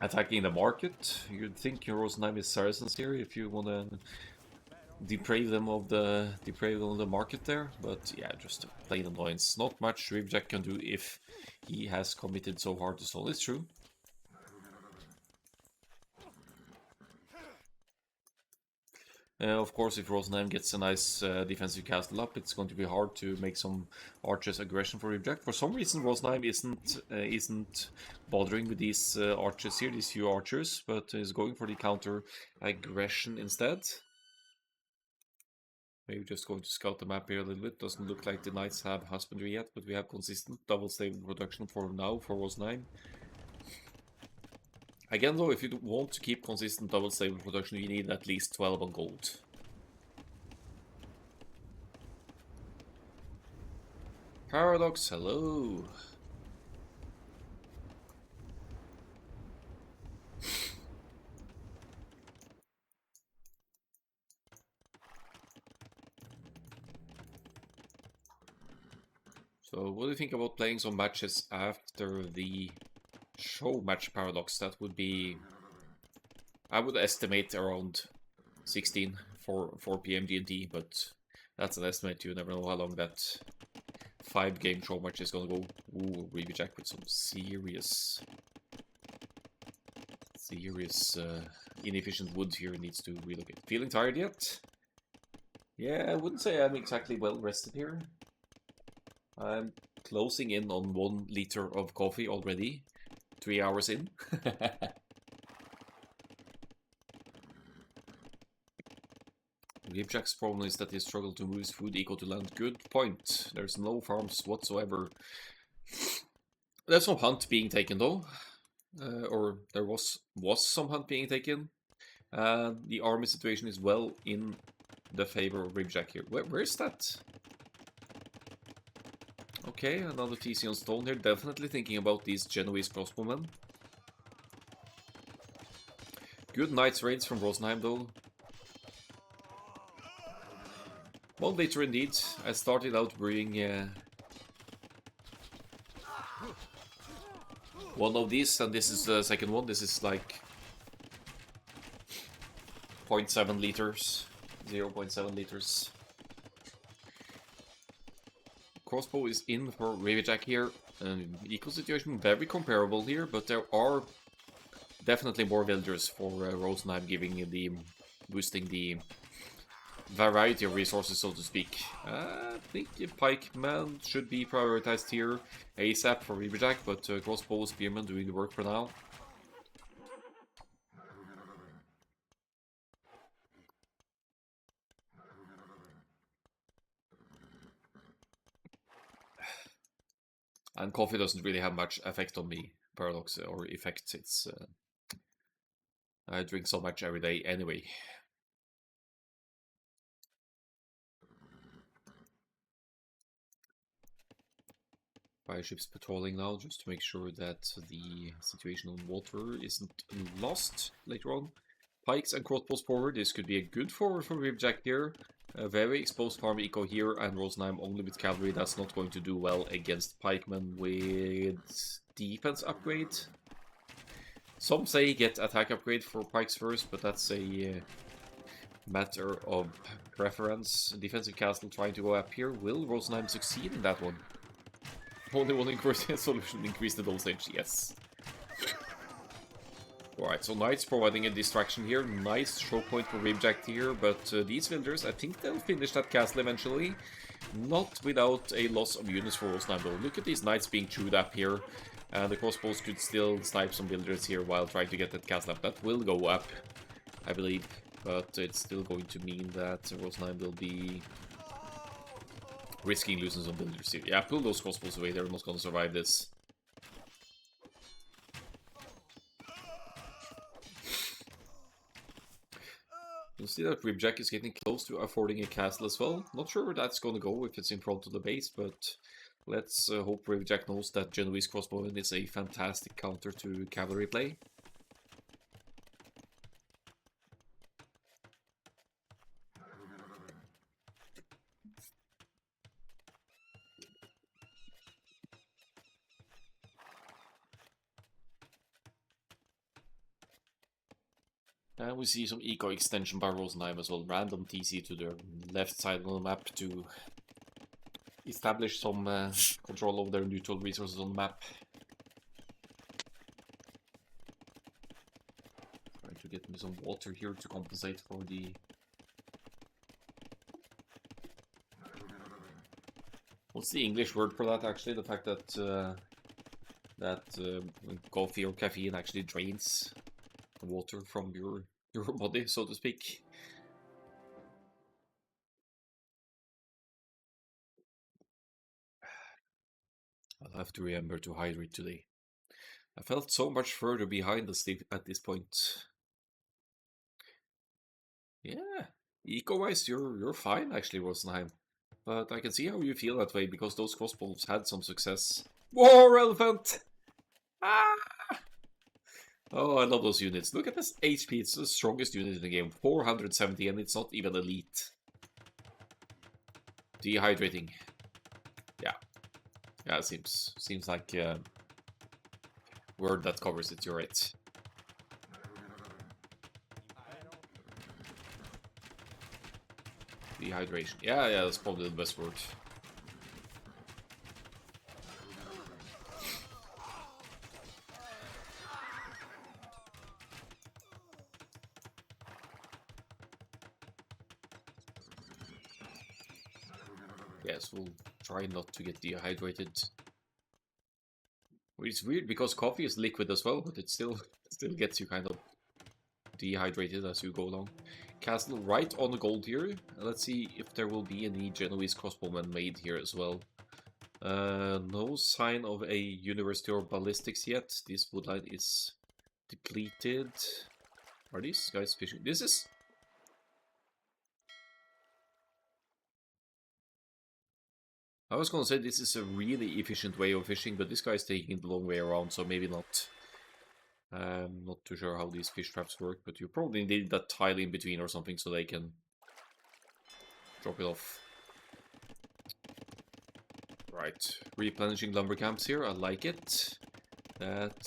attacking the market. You'd think your Rosenheim is Saracens here if you want to deprave them of the market there, but yeah, just a plain annoyance. Not much Ribbijack can do if he has committed so hard to solve. It's true. Of course, if Rosenheim gets a nice defensive castle up, it's going to be hard to make some archers aggression for Ribbijack. For some reason, Rosenheim isn't bothering with these archers here, these few archers, but is going for the counter aggression instead. Maybe just going to scout the map here a little bit. Doesn't look like the knights have husbandry yet, but we have consistent double stable production for now for Rosenheim. Again though, if you want to keep consistent double stable production, you need at least 12 on gold. Paradox, hello. So what do you think about playing some matches after the show match, Paradox? That would be, I would estimate around 16 for 4 PM GMT, but that's an estimate. You never know how long that 5-game show match is gonna go. Ooh, Ribbijack with some serious inefficient wood here, needs to relocate. Feeling tired yet? Yeah, I wouldn't say I'm exactly well rested here. I'm closing in on 1 liter of coffee already, 3 hours in. Ribbijack's problem is that he struggled to move his food eco to land. Good point. There's no farms whatsoever. There's some hunt being taken though. Or there was some hunt being taken. The army situation is well in the favor of Ribbijack here. Where is that? Okay, another TC on stone here. Definitely thinking about these Genoese crossbowmen. Good knights raids from Rosenheim though. 1 liter indeed. I started out brewing one of these, and this is the second one. This is like 0.7 liters. 0.7 liters. Crossbow is in for Ribbijack here. Eco situation very comparable here, but there are definitely more villagers for Rosenheim, boosting the variety of resources, so to speak. I think pikemen should be prioritized here ASAP for Ribbijack, but crossbow spearmen doing the work for now. And coffee doesn't really have much effect on me, Paradox, or effects. It's I drink so much every day anyway. Fireships patrolling now, just to make sure that the situation on water isn't lost later on. Pikes and crossbows forward. This could be a good forward for Ribbijack here. A very exposed farm eco here, and Rosenheim only with cavalry. That's not going to do well against pikemen with defense upgrade. Some say get attack upgrade for pikes first, but that's a matter of preference. Defensive castle trying to go up here. Will Rosenheim succeed in that one? Only one solution, increase the dose stage, yes. Alright, so Knights providing a distraction here. Nice show point for Ribbijack here, but these villagers, I think they'll finish that castle eventually. Not without a loss of units for Rosenheim though. Look at these Knights being chewed up here. The crossbows could still snipe some villagers here while trying to get that castle up. That will go up, I believe, but it's still going to mean that Rosenheim will be risking losing some villagers here. Yeah, pull those crossbows away, they're not going to survive this. You'll see that Ribbijack is getting close to affording a castle as well. Not sure where that's going to go if it's in front of the base, but let's hope Ribbijack knows that Genoese crossbowman is a fantastic counter to cavalry play. And we see some eco extension by Rosenheim as well. Random TC to the left side of the map to establish some control over their neutral resources on the map. Trying to get me some water here to compensate for the... What's the English word for that actually? The fact that coffee or caffeine actually drains water from your body, so to speak. I'll have to remember to hydrate today. I felt so much further behind at this point. Yeah, eco-wise, you're fine actually, Rosenheim. But I can see how you feel that way because those crossbows had some success. War elephant! Ah! Oh, I love those units. Look at this HP. It's the strongest unit in the game. 470, and it's not even elite. Dehydrating. Yeah. Yeah, it seems like a word that covers it. You're right. Dehydration. Yeah, that's probably the best word. Yes, we'll try not to get dehydrated. It's weird because coffee is liquid as well, but it still gets you kind of dehydrated as you go along. Castle right on the gold here. Let's see if there will be any Genoese crossbowmen made here as well. No sign of a university or ballistics yet. This woodline is depleted. Are these guys fishing? This is... I was gonna say this is a really efficient way of fishing, but this guy's taking it the long way around, so maybe not. Not too sure how these fish traps work, but you probably need that tile in between or something so they can drop it off. Right, replenishing lumber camps here, I like it. That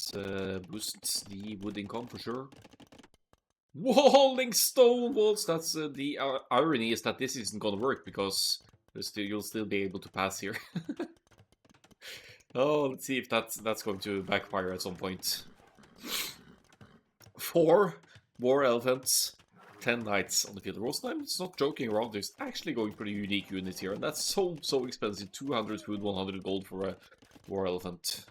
boosts the wood income for sure. Walling stone walls! That's the irony is that this isn't gonna work because you'll still be able to pass here. Oh, let's see if that's going to backfire at some point. 4 war elephants, 10 knights on the field. Rosenheim is not joking around. There's actually going pretty unique units here, and that's so expensive. 200 food, 100 gold for a war elephant.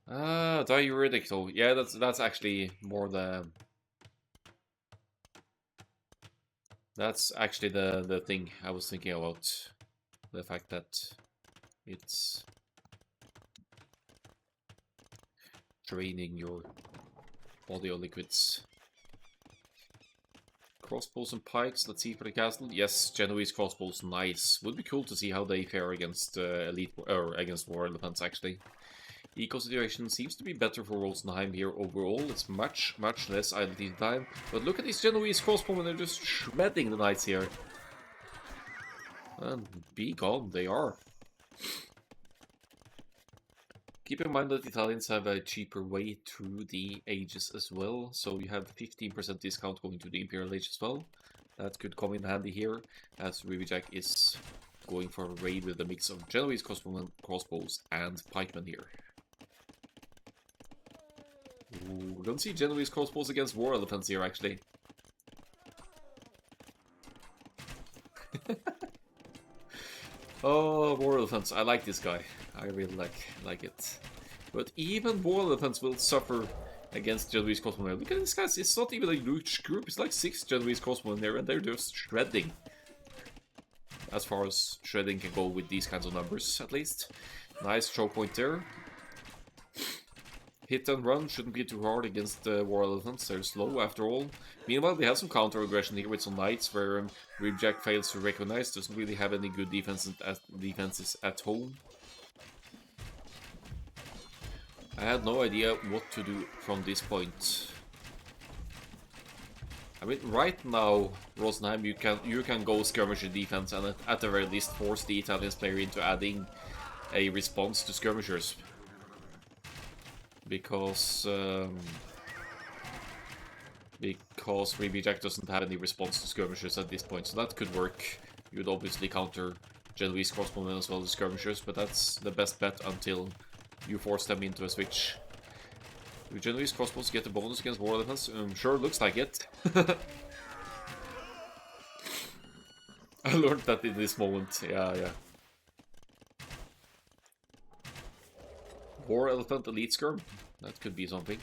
Diuretic though. Yeah, that's actually more the... That's actually the thing I was thinking about. The fact that it's draining your body of liquids. Crossbows and pikes, let's see for the castle. Yes, Genoese crossbows, nice. Would be cool to see how they fare against elite or against war elephants actually. Eco situation seems to be better for Rosenheim here overall. It's much less idle time. But look at these Genoese crossbowmen, they're just shredding the knights here. And be gone, they are. Keep in mind that Italians have a cheaper way through the ages as well, so you have 15% discount going to the Imperial Age as well. That could come in handy here, as Ribbijack is going for a raid with a mix of Genoese crossbows and pikemen here. Ooh, we don't see Genoese crossbows against war elephants here, actually. Oh, war elephants. I like this guy. I really like it. But even war elephants will suffer against Genoese crossbowmen. Look at this guys. It's not even a huge group. It's like 6 Genoese crossbowmen there, and they're just shredding. As far as shredding can go with these kinds of numbers, at least. Nice choke point there. Hit and run shouldn't be too hard against the war elephants. They're slow after all. Meanwhile, they have some counter aggression here with some knights where Ribbijack fails to recognize. Doesn't really have any good defenses at home. I had no idea what to do from this point. I mean, right now, Rosenheim, you can go skirmisher defense and at the very least force the Italians player into adding a response to skirmishers. Because because Ribbijack doesn't have any response to skirmishers at this point, so that could work. You would obviously counter Genoese crossbowmen as well as skirmishers, but that's the best bet until you force them into a switch. Do Genoese crossbows get a bonus against war elephants? Sure, looks like it. I learned that in this moment. Yeah. War elephant elite skirm. That could be something.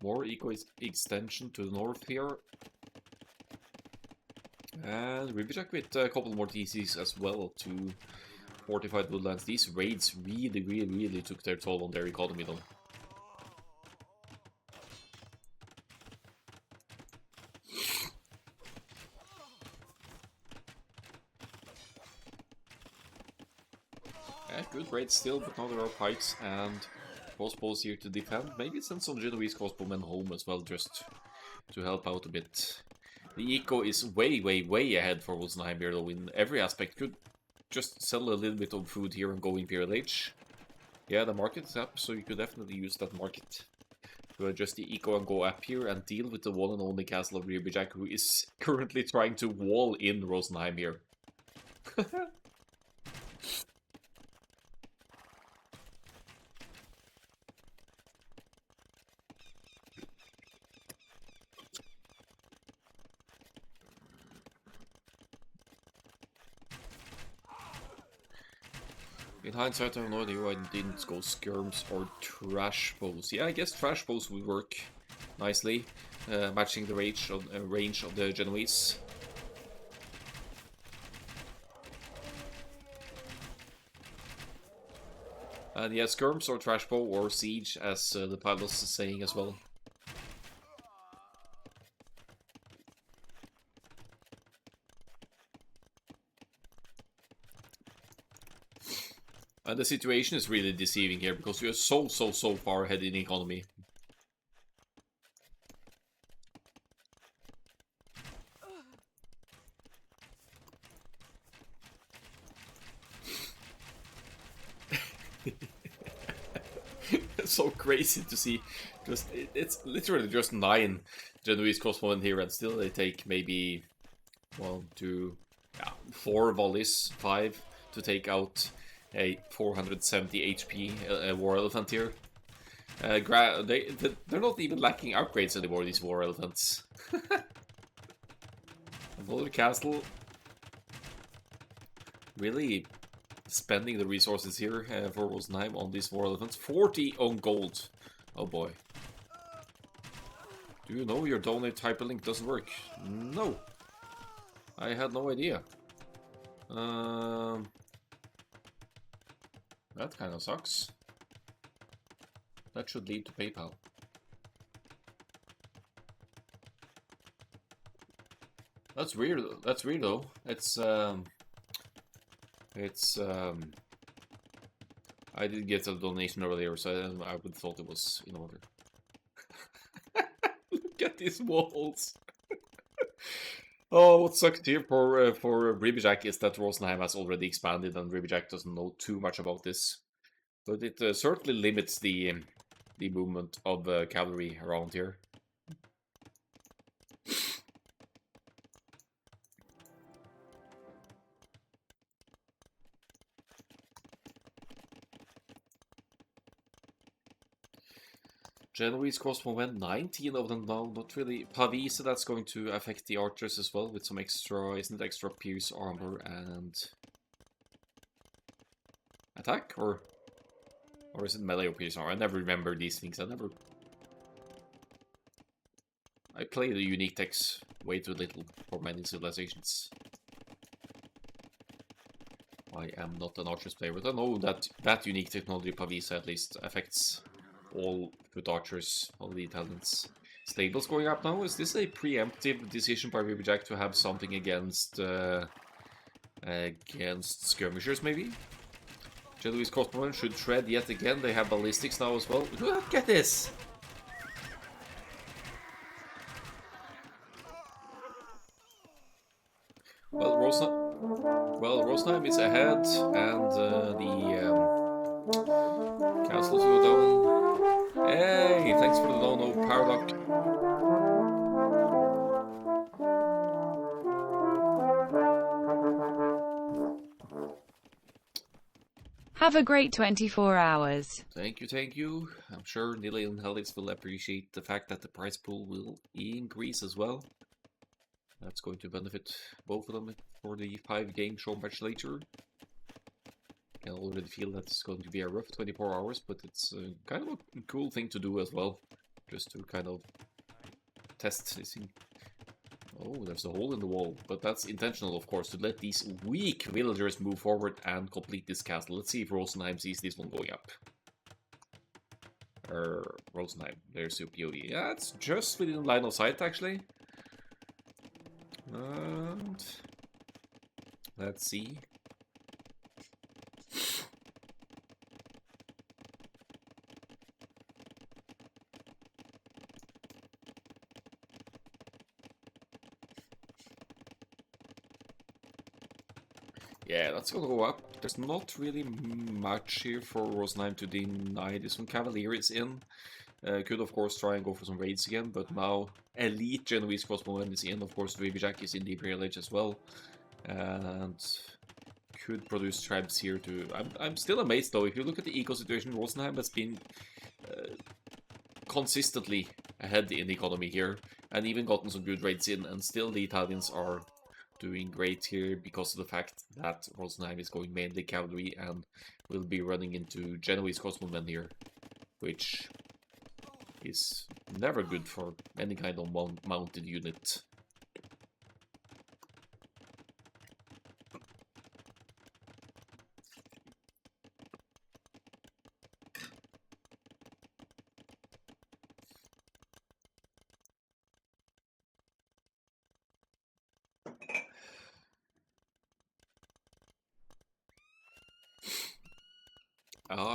More eco extension to the north here. And Ribbijack with a couple more TCs as well to fortified woodlands. These raids really took their toll on their economy though. Yeah, good raids still, but now there are pikes and crossbows here to defend. Maybe send some Genoese crossbowmen home as well, just to help out a bit. The eco is way ahead for Rosenheim here though in every aspect. Could just sell a little bit of food here and go Imperial Age. Yeah, the market is up, so you could definitely use that market to adjust the eco and go up here and deal with the one and only castle of Ribbijack, who is currently trying to wall in Rosenheim here. In hindsight, I have no idea why I didn't go skirms or trash bows. Yeah, I guess trash bows would work nicely, matching the range of the Genoese. And yeah, skirms or trash bow or siege, as the pilot's is saying as well. And the situation is really deceiving here, because we are so far ahead in economy. It's so crazy to see. Just it's literally just 9 Genoese crossbowmen here, and still they take maybe 1, 2, 4 volleys, 5 to take out a 470 HP war elephant here. They're not even lacking upgrades anymore, these war elephants. Another castle. Really spending the resources here for Rosenheim on these war elephants. 40 on gold. Oh boy. Do you know your donate hyperlink doesn't work? No. I had no idea. That kind of sucks. That should lead to PayPal. That's weird. That's weird though. I did get a donation earlier, so I would thought it was in order. Look at these walls. Oh, what sucks here for Ribbijack is that Rosenheim has already expanded, and Ribbijack doesn't know too much about this. But it certainly limits the movement of cavalry around here. Genoese crossbowmen, 19 of them now, not really. Pavise, that's going to affect the archers as well, with some extra, isn't it extra pierce armor and attack, or is it melee or pierce armor? I never remember these things. I play the unique techs way too little for many civilizations. I am not an archers player, but I know that unique technology, Pavise, at least affects all foot archers, all the talents. Stables going up now. Is this a preemptive decision by Ribbijack to have something against skirmishers, maybe? Genoese crossbowmen should tread yet again. They have ballistics now as well. Look at this! Well, Rosenheim is ahead, and the castles go down. Hey, thanks for the dono, Paradox. Have a great 24 hours. Thank you, thank you. I'm sure Nili and Helix will appreciate the fact that the prize pool will increase as well. That's going to benefit both of them for the 5-game show match later. I can already feel that it's going to be a rough 24 hours, but it's kind of a cool thing to do as well. Just to kind of test this thing. Oh, there's a hole in the wall, but that's intentional, of course, to let these weak villagers move forward and complete this castle. Let's see if Rosenheim sees this one going up. Rosenheim, there's your POE. Yeah, it's just within line of sight, actually. And let's see. Yeah, that's gonna go up. There's not really much here for Rosenheim to deny. This one Cavalier is in. Could of course try and go for some raids again, but now Elite Genoese Crossbowmen is in. Of course, Ribbijack is in the Imperial Age as well. And could produce tribes here too. I'm still amazed though. If you look at the eco situation, Rosenheim has been consistently ahead in the economy here, and even gotten some good raids in, and still the Italians are doing great here because of the fact that Rosenheim is going mainly cavalry and will be running into Genoese crossbowmen here, which is never good for any kind of mounted unit.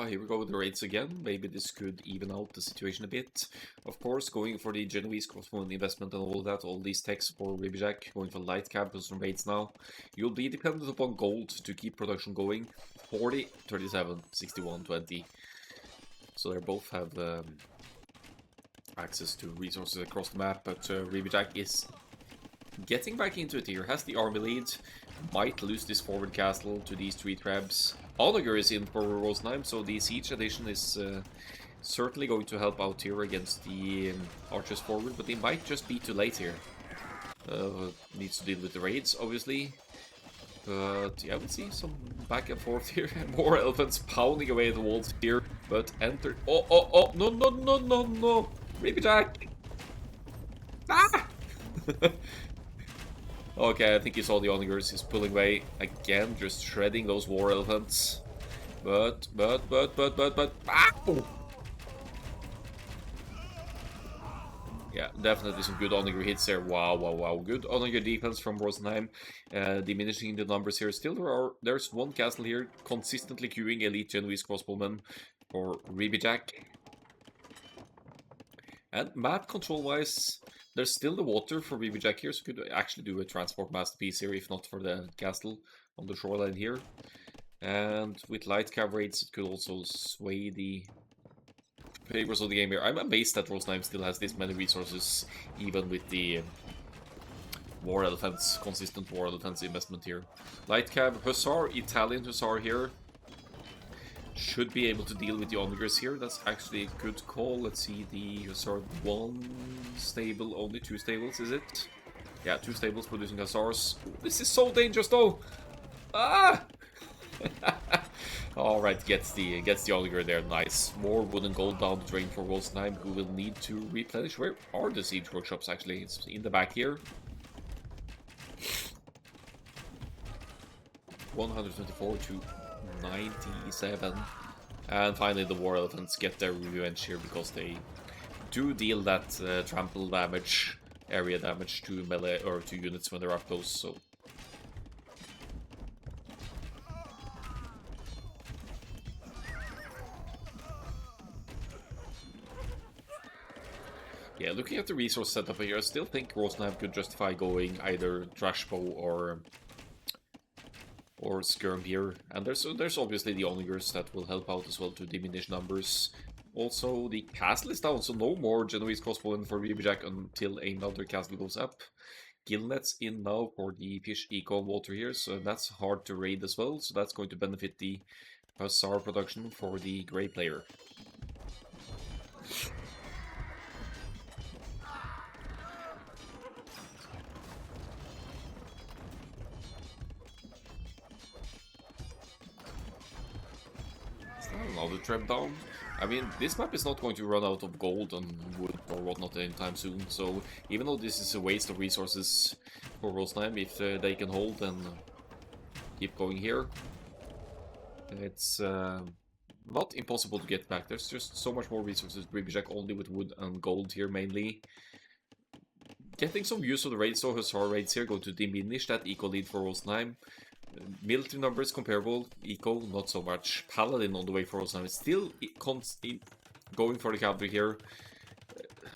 Here we go with the raids again. Maybe this could even out the situation a bit. Of course, going for the Genoese crossbowman investment and all that, all these techs for Ribbijack, going for light cab and some raids now. You'll be dependent upon gold to keep production going. 40, 37, 61, 20. So they both have access to resources across the map, but Ribbijack is getting back into it here. Has the army lead, might lose this forward castle to these 3 tribes. Onager is in for Rosenheim, so the siege addition is certainly going to help out here against the archers forward, but they might just be too late here. Needs to deal with the raids, obviously. But yeah, we see some back and forth here. More elephants pounding away the walls here, but enter. Oh, no, no, no, no, no! Ribbijack! Ah! Okay, I think you saw the onagers. He's pulling away again, just shredding those war elephants. But. Ow! Yeah, definitely some good onager hits there. Wow. Good onager defense from Rosenheim. Diminishing the numbers here. Still, there's one castle here consistently queuing elite Genoese crossbowmen for Ribbijack. And map control-wise, there's still the water for Ribbijack here, so could actually do a transport masterpiece here, if not for the castle on the shoreline here. And with light cav raids, it could also sway the favors of the game here. I'm amazed that Rosenheim still has this many resources, even with the war elephants, consistent war elephants investment here. Light cav, Hussar, Italian Hussar here. Should be able to deal with the onagers here. That's actually a good call. Let's see, the Hussar 1 stable, only 2 stables, is it? Yeah, 2 stables producing Hussars. Ooh, this is so dangerous though! Ah! Alright, gets the onager there, nice. More wood and gold down the drain for Rosenheim, who will need to replenish. Where are the siege workshops actually? It's in the back here. 124 to 97. And finally the war elephants get their revenge here because they do deal that trample damage, area damage to melee or to units when they're up close, so. Yeah, looking at the resource setup here, I still think Rosenheim could justify going either Trashbow or or skirm here. And there's obviously the onagers that will help out as well to diminish numbers. Also, the castle is down, so no more Genoese crossbowmen for Ribbijack until another castle goes up. Gillnet's in now for the fish eco water here, so that's hard to raid as well, so that's going to benefit the Hussar production for the Grey player. Another trap down. I mean, this map is not going to run out of gold and wood or whatnot anytime soon, so even though this is a waste of resources for Rosenheim, if they can hold and keep going here, it's not impossible to get back. There's just so much more resources. Ribbijack only with wood and gold here mainly. Getting some use of the raids, so Hussar raids here go to diminish that eco lead for Rosenheim. Military numbers comparable, eco not so much. Paladin on the way for Rosenheim. Still going for the cavalry here,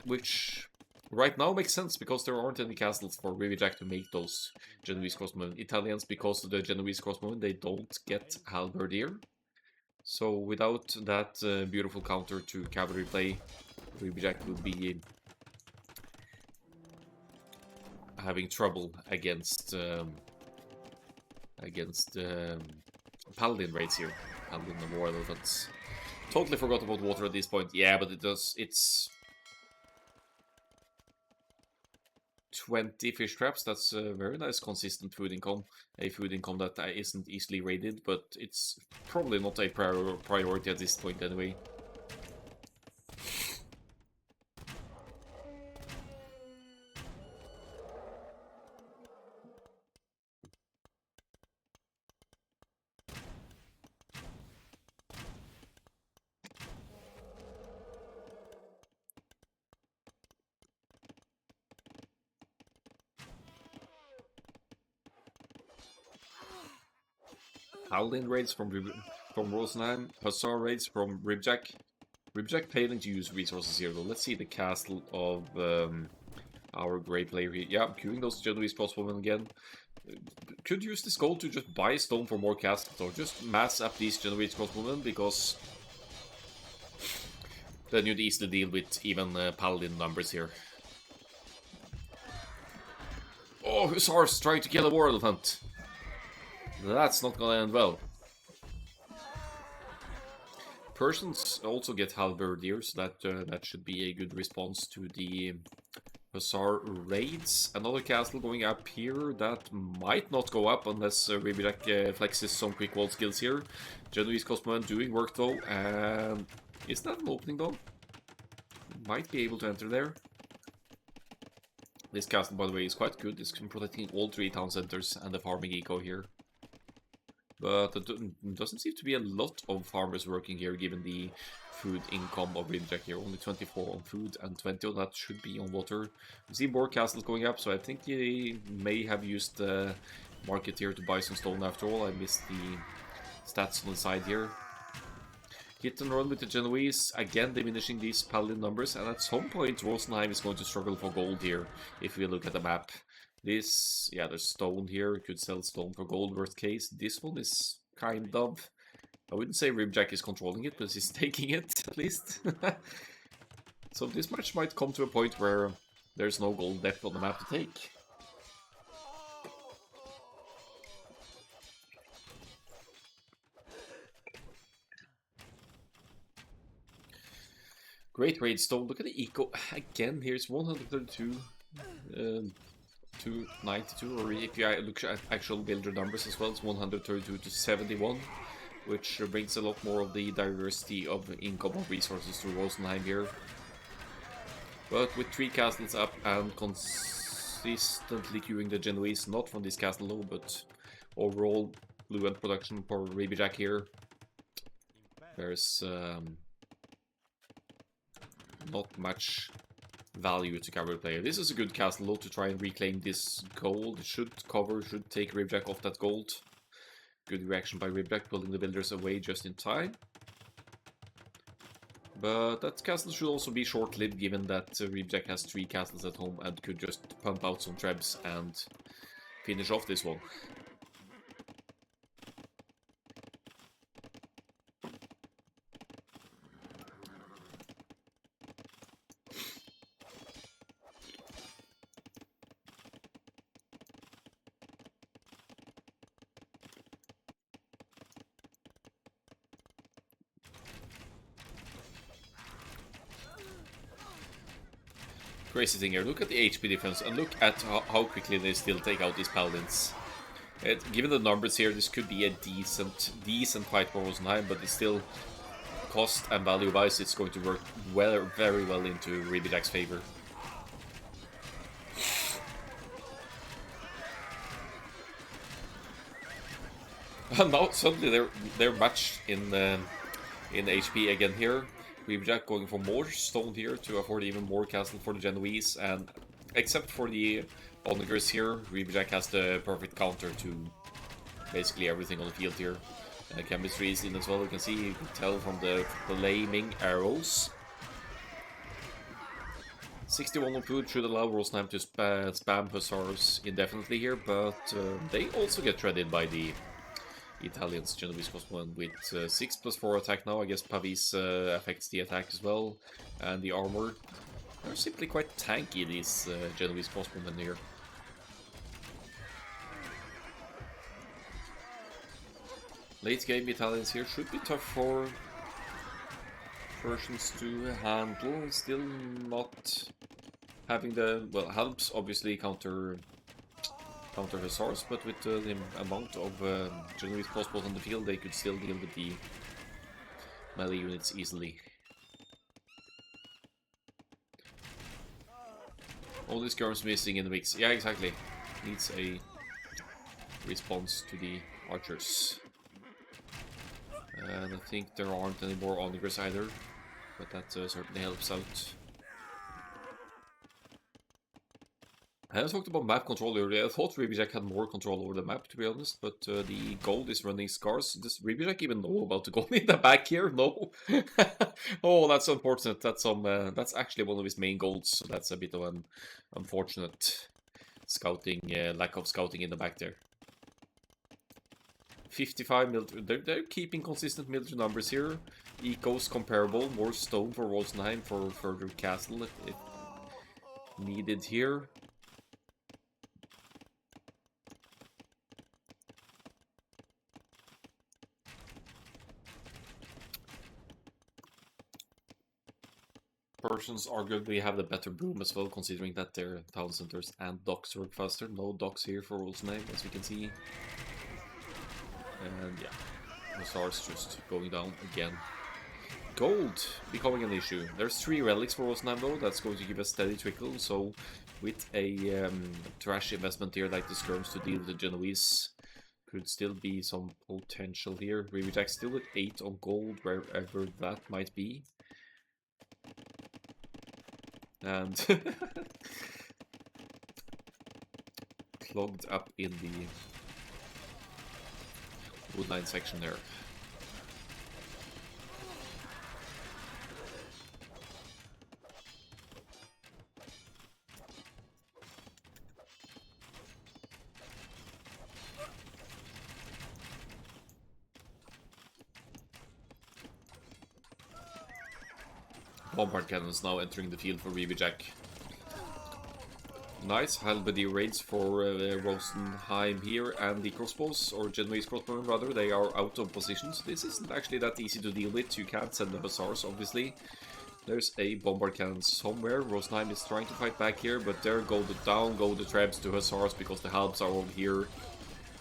which right now makes sense because there aren't any castles for Ribbijack to make those Genoese crossbowmen. Italians, because of the Genoese crossbowmen, they don't get halberdier. So without that beautiful counter to cavalry play, Ribbijack would be having trouble against Paladin raids here. Paladin and War Elephants. Totally forgot about water at this point. Yeah, but it's 20 fish traps. That's a very nice consistent food income. A food income that isn't easily raided, but it's probably not a priority at this point anyway. Paladin raids from Rosenheim, Hussar raids from Ribbijack. Ribbijack failing to use resources here though. Let's see the castle of our Grey player here. Yeah, queuing those Genoese crossbowmen again. Could use this gold to just buy stone for more castles or just mass up these Genoese crossbowmen because then you'd easily deal with even Paladin numbers here. Oh, Hussars trying to kill a War Elephant. That's not gonna end well. Persians also get halberdiers, so that should be a good response to the Hussar raids. Another castle going up here that might not go up unless Ribbijack flexes some quick wall skills here. Genoese crossbowmen doing work though, and is that an opening though? Might be able to enter there. This castle, by the way, is quite good. It's protecting all 3 town centers and the farming eco here. But there doesn't seem to be a lot of farmers working here, given the food income of Ribbijack here. Only 24 on food and 20 on that should be on water. We see more castles going up, so I think he may have used the market here to buy some stone after all. I missed the stats on the side here. Hit and run with the Genoese, again diminishing these Paladin numbers, and at some point Rosenheim is going to struggle for gold here, if we look at the map. This, yeah, there's stone here. You could sell stone for gold, worst case. This one is kind of... I wouldn't say Ribbijack is controlling it, but he's taking it, at least. So this match might come to a point where there's no gold left on the map to take. Great raid stone. Look at the eco. Again, here's 132. 292, or if you look at actual builder numbers as well, it's 132 to 71, which brings a lot more of the diversity of income of resources to Rosenheim here. But with 3 castles up and consistently queuing the Genoese, not from this castle though, but overall fluent production for Ribbijack here, there's not much value to cavalry player. This is a good castle though to try and reclaim this gold. It should take Ribbijack off that gold. Good reaction by Ribbijack, pulling the builders away just in time. But that castle should also be short-lived, given that Ribbijack has 3 castles at home and could just pump out some trebs and finish off this one. crazy thing here. Look at the HP difference and look at how quickly they still take out these paladins. Given the numbers here, this could be a decent fight for Rosenheim, but it's still cost and value-wise, it's going to work very well into Ribbijack's favor. And now suddenly they're matched in HP again here. Ribbijack going for more stone here to afford even more castle for the Genoese, and except for the onlookers here, Ribbijack has the perfect counter to basically everything on the field here. Chemistry is in as well, you can tell from the flaming arrows. 61 on food should allow Rosenheim to spam Hussars indefinitely here, but they also get shredded by the Italians. Genoese Crossbowmen with 6+4 attack now. I guess Pavis affects the attack as well, and the armor. They're simply quite tanky, these Genoese Crossbowmen here. Late game Italians here should be tough for Persians to handle. Still not having the, well, helps obviously counter Hussars, but with the amount of Genoese crossbows on the field, they could still deal with the melee units easily. Only skirms missing in the mix. Yeah, exactly. Needs a response to the archers. And I think there aren't any more onlookers either, but that certainly helps out. I talked about map control earlier. I thought Ribbijack had more control over the map, to be honest, but the gold is running scarce. Does Ribbijack even know about the gold in the back here? No. Oh, that's unfortunate. That's actually one of his main goals, so that's a bit of an unfortunate scouting, lack of scouting in the back there. 55 military. They're keeping consistent military numbers here. Eco's comparable. More stone for Rosenheim for further castle if needed here. Persians arguably have the better boom as well, considering that their town centers and docks work faster. No docks here for Rosenheim, as we can see. And yeah, Hussars just going down again. Gold becoming an issue. There's 3 relics for Rosenheim though, that's going to give a steady trickle, so with a trash investment here like the skirms to deal with the Genoese, could still be some potential here. Ribbijack still with 8 on gold, wherever that might be. And clogged up in the woodline section there. Bombard cannons now entering the field for Ribbijack. Nice halberd raids for Rosenheim here, and the crossbows, or Genoese crossbowmen rather, they are out of position, so this isn't actually that easy to deal with. You can't send the Hussars, obviously. There's a bombard cannon somewhere. Rosenheim is trying to fight back here, but there go the trebs to Hussars because the halbs are over here.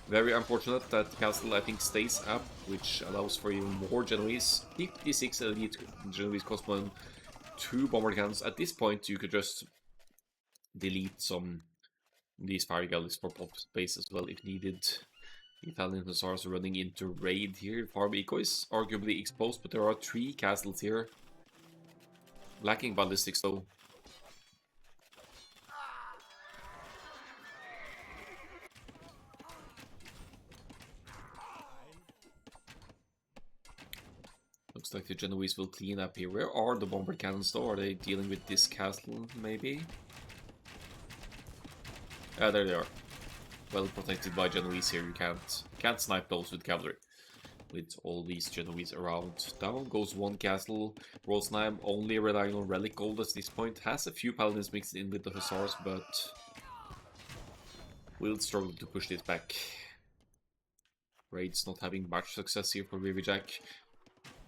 Very unfortunate that the castle, I think, stays up, which allows for even more Genoese. 56 elite Genoese crossbowmen, 2 bombard cannons. At this point, you could just delete some of these fire galleys for pop space as well if needed. Italian Hussars are running into raid here. Farm eco is arguably exposed, but there are 3 castles here. Lacking ballistics though. Looks like the Genoese will clean up here. Where are the bombard cannons though? Are they dealing with this castle maybe? Ah, there they are. Well protected by Genoese here. You can't snipe those with cavalry. With all these Genoese around. Down goes 1 castle. Rosenheim only relying on relic gold at this point. Has a few paladins mixed in with the Hussars, but will struggle to push this back. Raids not having much success here for Ribbijack.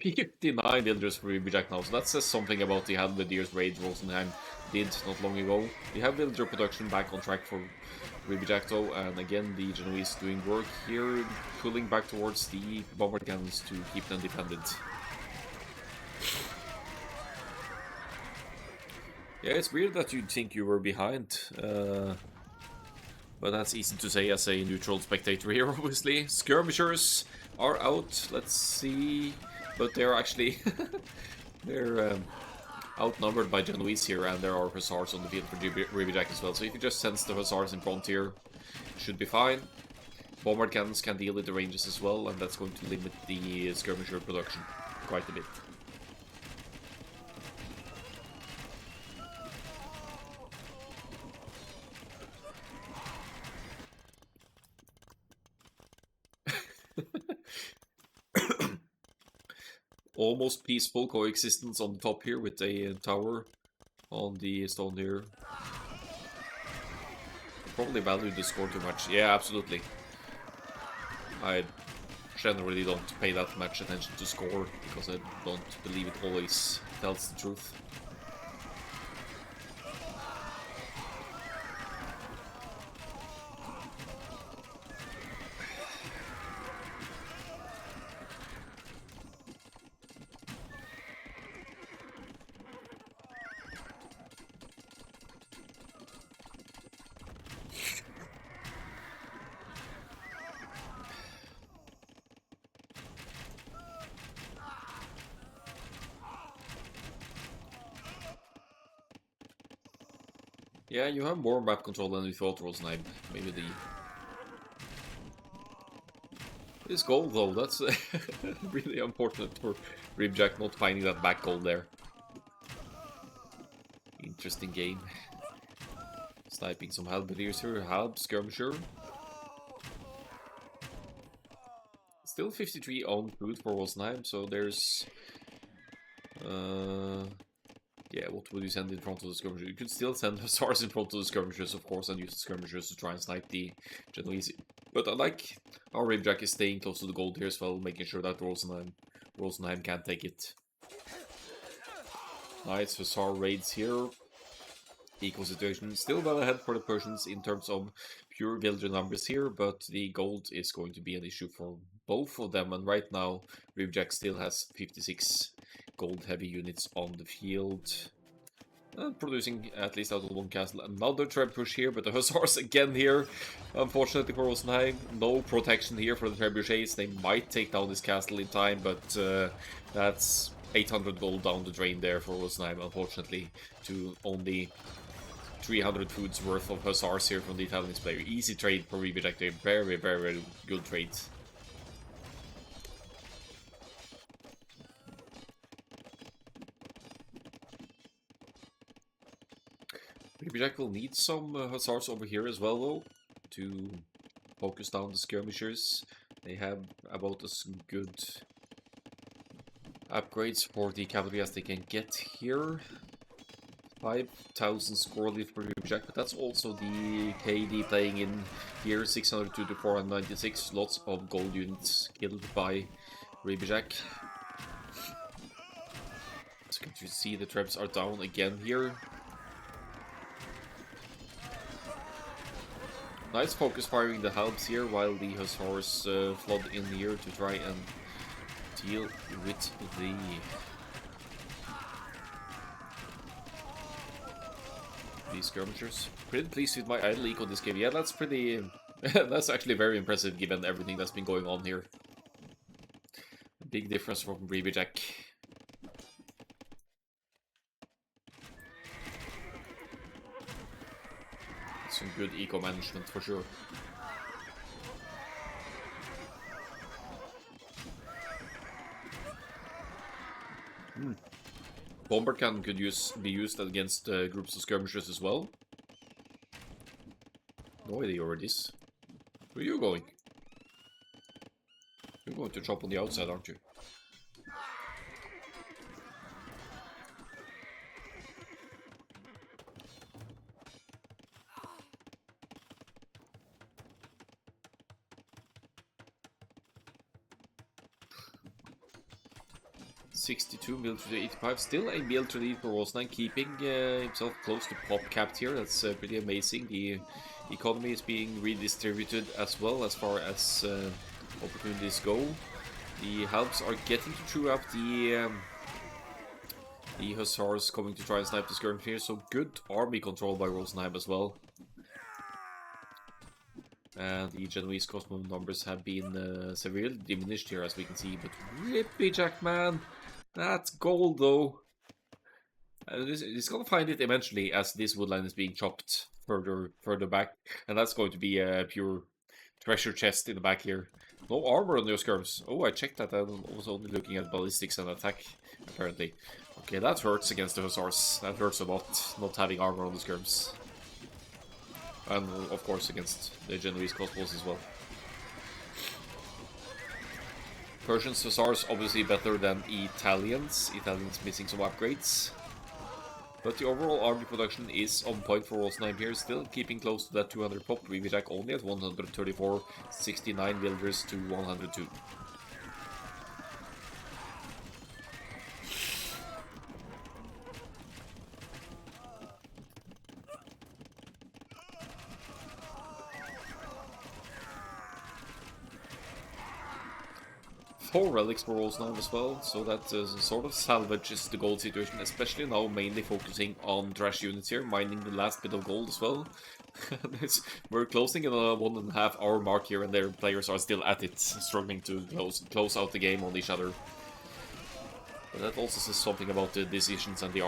59 villagers for Ribbijack now, so that says something about the Halberdiers raid Rosenheim did not long ago. We have villager production back on track for Ribbijack though, and again the Genoese doing work here, pulling back towards the bombard cannons to keep them defended. Yeah, it's weird that you'd think you were behind, but that's easy to say as a neutral spectator here, obviously. Skirmishers are out, let's see, but they're actually they're outnumbered by Genoese here, and there are hussars on the field for Ribbijack as well. So if you just sense the hussars in front here, should be fine. Bombard cannons can deal with the ranges as well, and that's going to limit the skirmisher production quite a bit. Almost peaceful coexistence on the top here with a tower on the stone here. Probably valued the score too much. Yeah, absolutely. I generally don't pay that much attention to score because I don't believe it always tells the truth. Yeah, you have more map control than we thought, Rosenheim. Maybe this goal though, that's really unfortunate for Ribbijack not finding that back goal there. Interesting game. Sniping some halberdiers here, halb skirmisher. Still 53 on food for Rosenheim, so there's yeah, what would you send in front of the skirmishers? You could still send hussars in front of the skirmishers, of course, and use the skirmishers to try and snipe the Genoese. But I like how Ribbijack is staying close to the gold here as well, making sure that Rosenheim can't take it. Nice hussar raids here. Equal situation, still well ahead for the Persians in terms of pure villager numbers here, but the gold is going to be an issue for both of them, and right now Ribbijack still has 56 gold heavy units on the field. Producing at least out of one castle. Another trebuchet here, but the hussars again here. Unfortunately for Rosenheim, no protection here for the trebuchets. They might take down this castle in time, but that's 800 gold down the drain there for Rosenheim, unfortunately, to only 300 foods worth of hussars here from the Italian player. Easy trade for Ribbijack. Very, very good trade. Ribbijack will need some hussars over here as well, though, to focus down the skirmishers. They have about as good upgrades for the cavalry as they can get here. 5,000 score lead for Ribbijack, but that's also the KD playing in here. 602 to 496. Lots of gold units killed by Ribbijack. As you can see, the trebs are down again here. Nice focus firing the halbs here while the hussars flood in here to try and deal with the skirmishers. Pretty pleased with my idle eco this game. Yeah, that's pretty... that's actually very impressive given everything that's been going on here. A big difference from Ribbijack. Some good eco management for sure. Bomber cannon could be used against groups of skirmishers as well. No idea where it is. Where are you going? You're going to chop on the outside, aren't you? 62 military to 85. Still a military lead for Rosenheim, keeping himself close to pop capped here. That's pretty amazing. The economy is being redistributed as well as far as opportunities go. The Halbs are getting to chew up the Hussars coming to try and snipe the skirmish here. So good army control by Rosenheim as well. And the Genoese crossbow numbers have been severely diminished here, as we can see. But Ribbijack, man, that's gold though. It's gonna find it eventually, as this woodline is being chopped further back, and that's going to be a pure treasure chest in the back here. No armor on your skirms. Oh, I checked that. I was only looking at ballistics and attack, apparently. Okay, that hurts against the Hussars. That hurts a lot, not having armor on the skirms. And, of course, against the Genoese crossbows as well. Persians Hussars obviously better than Italians. Italians missing some upgrades. But the overall army production is on point for Rosenheim here, still keeping close to that 200 pop. Ribbijack only at 134, 69 villagers to 102. Four relics for Rosenheim as well, so that sort of salvages the gold situation, especially now mainly focusing on trash units here, mining the last bit of gold as well. We're closing in a 1.5 hour mark here, and their players are still at it, struggling to close out the game on each other. But that also says something about the decisions and the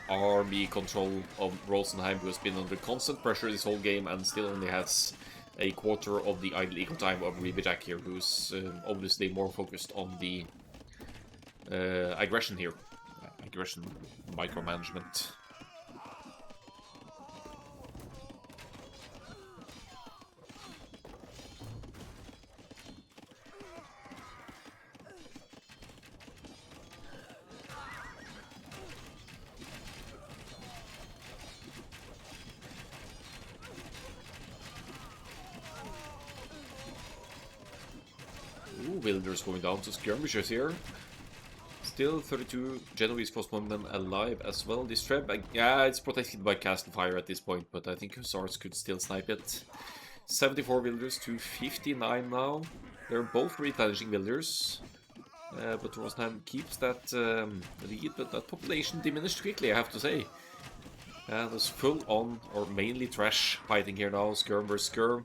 army control of Rosenheim, who has been under constant pressure this whole game and still only has a quarter of the idle eco time of Ribbijack here, who's obviously more focused on the aggression here. Aggression, micromanagement. Villagers going down to skirmishers here. Still 32 Genoese crossbowmen alive as well. This Treb, yeah, it's protected by castle fire at this point, but I think Hussars could still snipe it. 74 villagers to 59 now. They're both replenishing villagers. But Rosenheim keeps that lead, but that population diminished quickly, I have to say. There's full on, or mainly trash fighting here now, skirm versus skirm.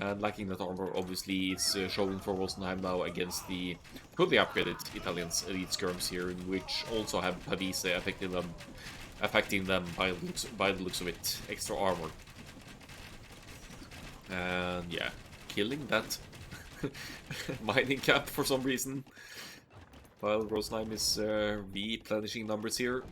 And lacking that armor obviously is showing for Rosenheim now against the fully upgraded Italians elite skirms here, which also have Pavise affecting them by the looks of it. Extra armor. And yeah, killing that mining cap for some reason. While Rosenheim is replenishing numbers here.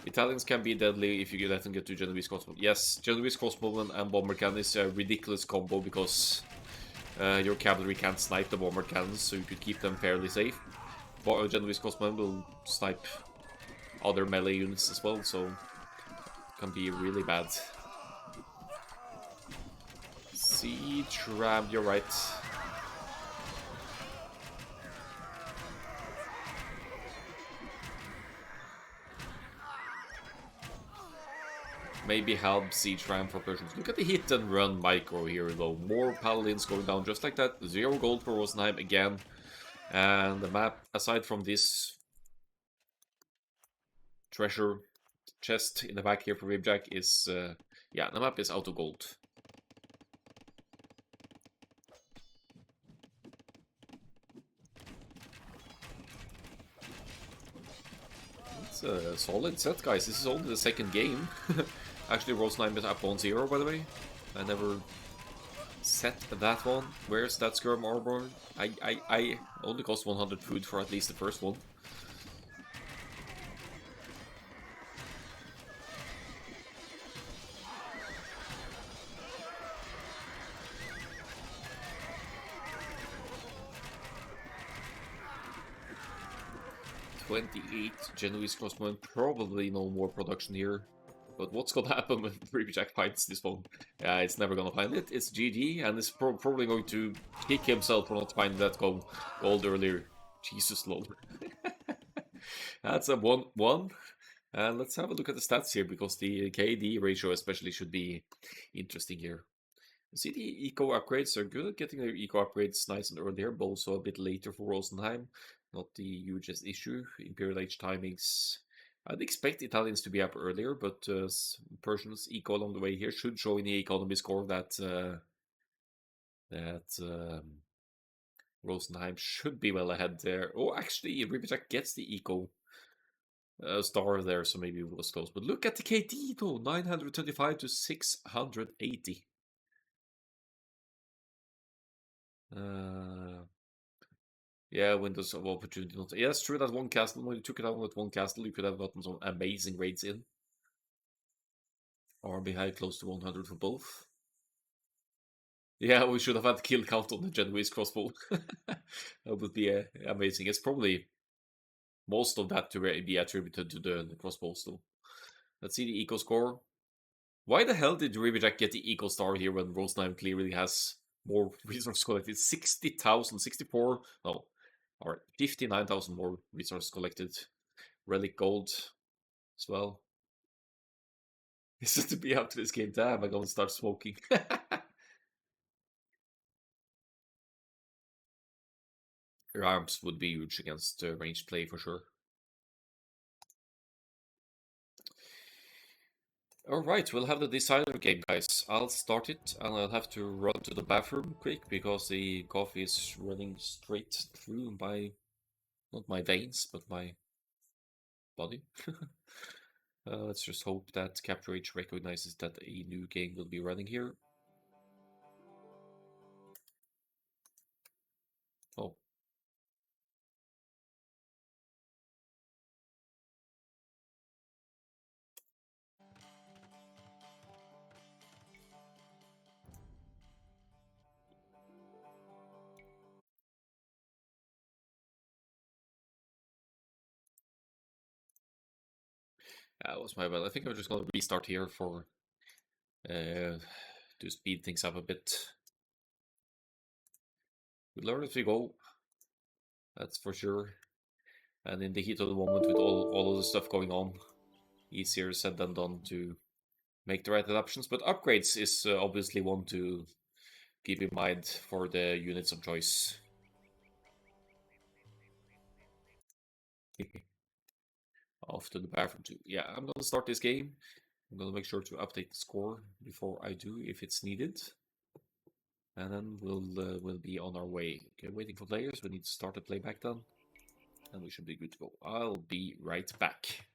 Italians can be deadly if you let them get to Genoese crossbow. Yes, Genoese crossbowmen and bomber cannon is a ridiculous combo because your cavalry can't snipe the bomber cannons, so you could keep them fairly safe. But Genoese crossbowmen will snipe other melee units as well, so it can be really bad. Siege ram, you're right. Maybe help siege ram for Persians. Look at the hit and run micro here though. More paladins going down just like that. 0 gold for Rosenheim again. And the map, aside from this treasure chest in the back here for Ribbijack, is yeah, the map is out of gold. It's a solid set, guys. This is only the second game. Actually, Rosenheim is up 1-0, by the way. I never set that one. Where's that skirm armor? I only cost 100 food for at least the first one. $28 Genoese crossbowmen, probably no more production here. But what's gonna happen when Ribbijack finds this one? Yeah, it's never gonna find it. It's GG, and it's probably going to kick himself for not finding that gold earlier. Jesus Lord. That's a 1-1. And let's have a look at the stats here, because the KD ratio especially should be interesting here. You see, the eco upgrades are good at getting their eco upgrades nice and earlier, but also a bit later for Rosenheim. Not the hugest issue. Imperial Age timings. I'd expect Italians to be up earlier, but Persians eco along the way here should show in the economy score that Rosenheim should be well ahead there. Oh, actually, Ribbijack gets the eco star there, so maybe it was close. But look at the KD though, 925 to 680. Yeah, windows of opportunity. Not. Yeah, it's true that one castle, when you took it out with one castle, you could have gotten some amazing raids in. Army high close to 100 for both. Yeah, we should have had kill count on the Genoese crossbow. That would be amazing. It's probably most of that to be attributed to the crossbows though. Let's see the eco score. Why the hell did Ribbijack get the eco star here when Rosenheim clearly has more resource collected? 60,000, 64, no, or 59,000 more resources collected. Relic gold as well. This is to be after this game. Damn, I'm gonna start smoking. Your arms would be huge against ranged play for sure. Alright, we'll have the designer game, guys. I'll start it, and I'll have to run to the bathroom quick, because the coffee is running straight through my, not my veins, but my body. Let's just hope that Capture H recognizes that a new game will be running here. Oh. That was my bad. I think I'm just gonna restart here for to speed things up a bit. We learn as we go. That's for sure. And in the heat of the moment, with all of the stuff going on, easier said than done to make the right adaptations. But upgrades is obviously one to keep in mind for the units of choice. Off to the bathroom too. Yeah, I'm gonna start this game. I'm gonna make sure to update the score before I do, if it's needed. And then we'll be on our way. Okay, waiting for players. We need to start the playback then, and we should be good to go. I'll be right back.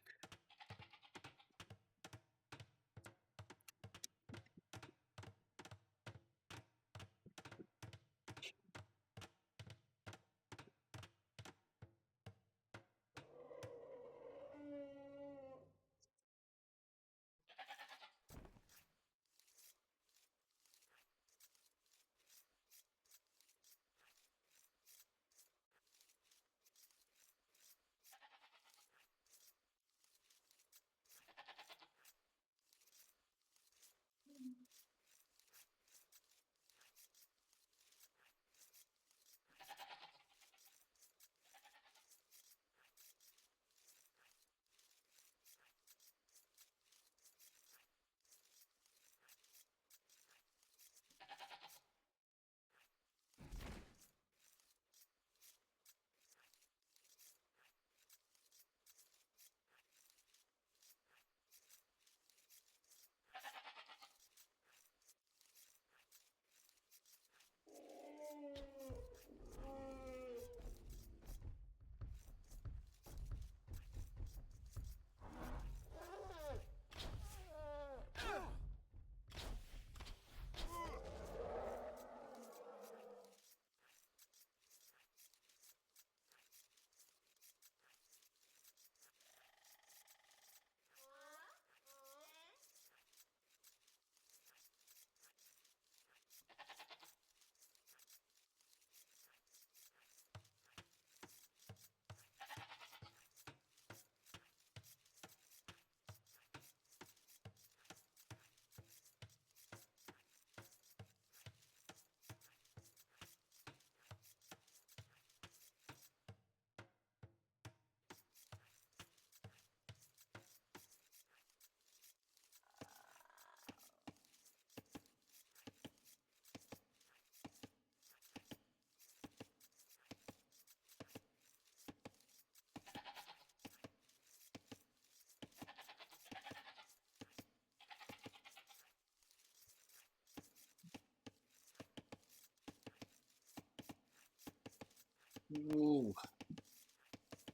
Ooh.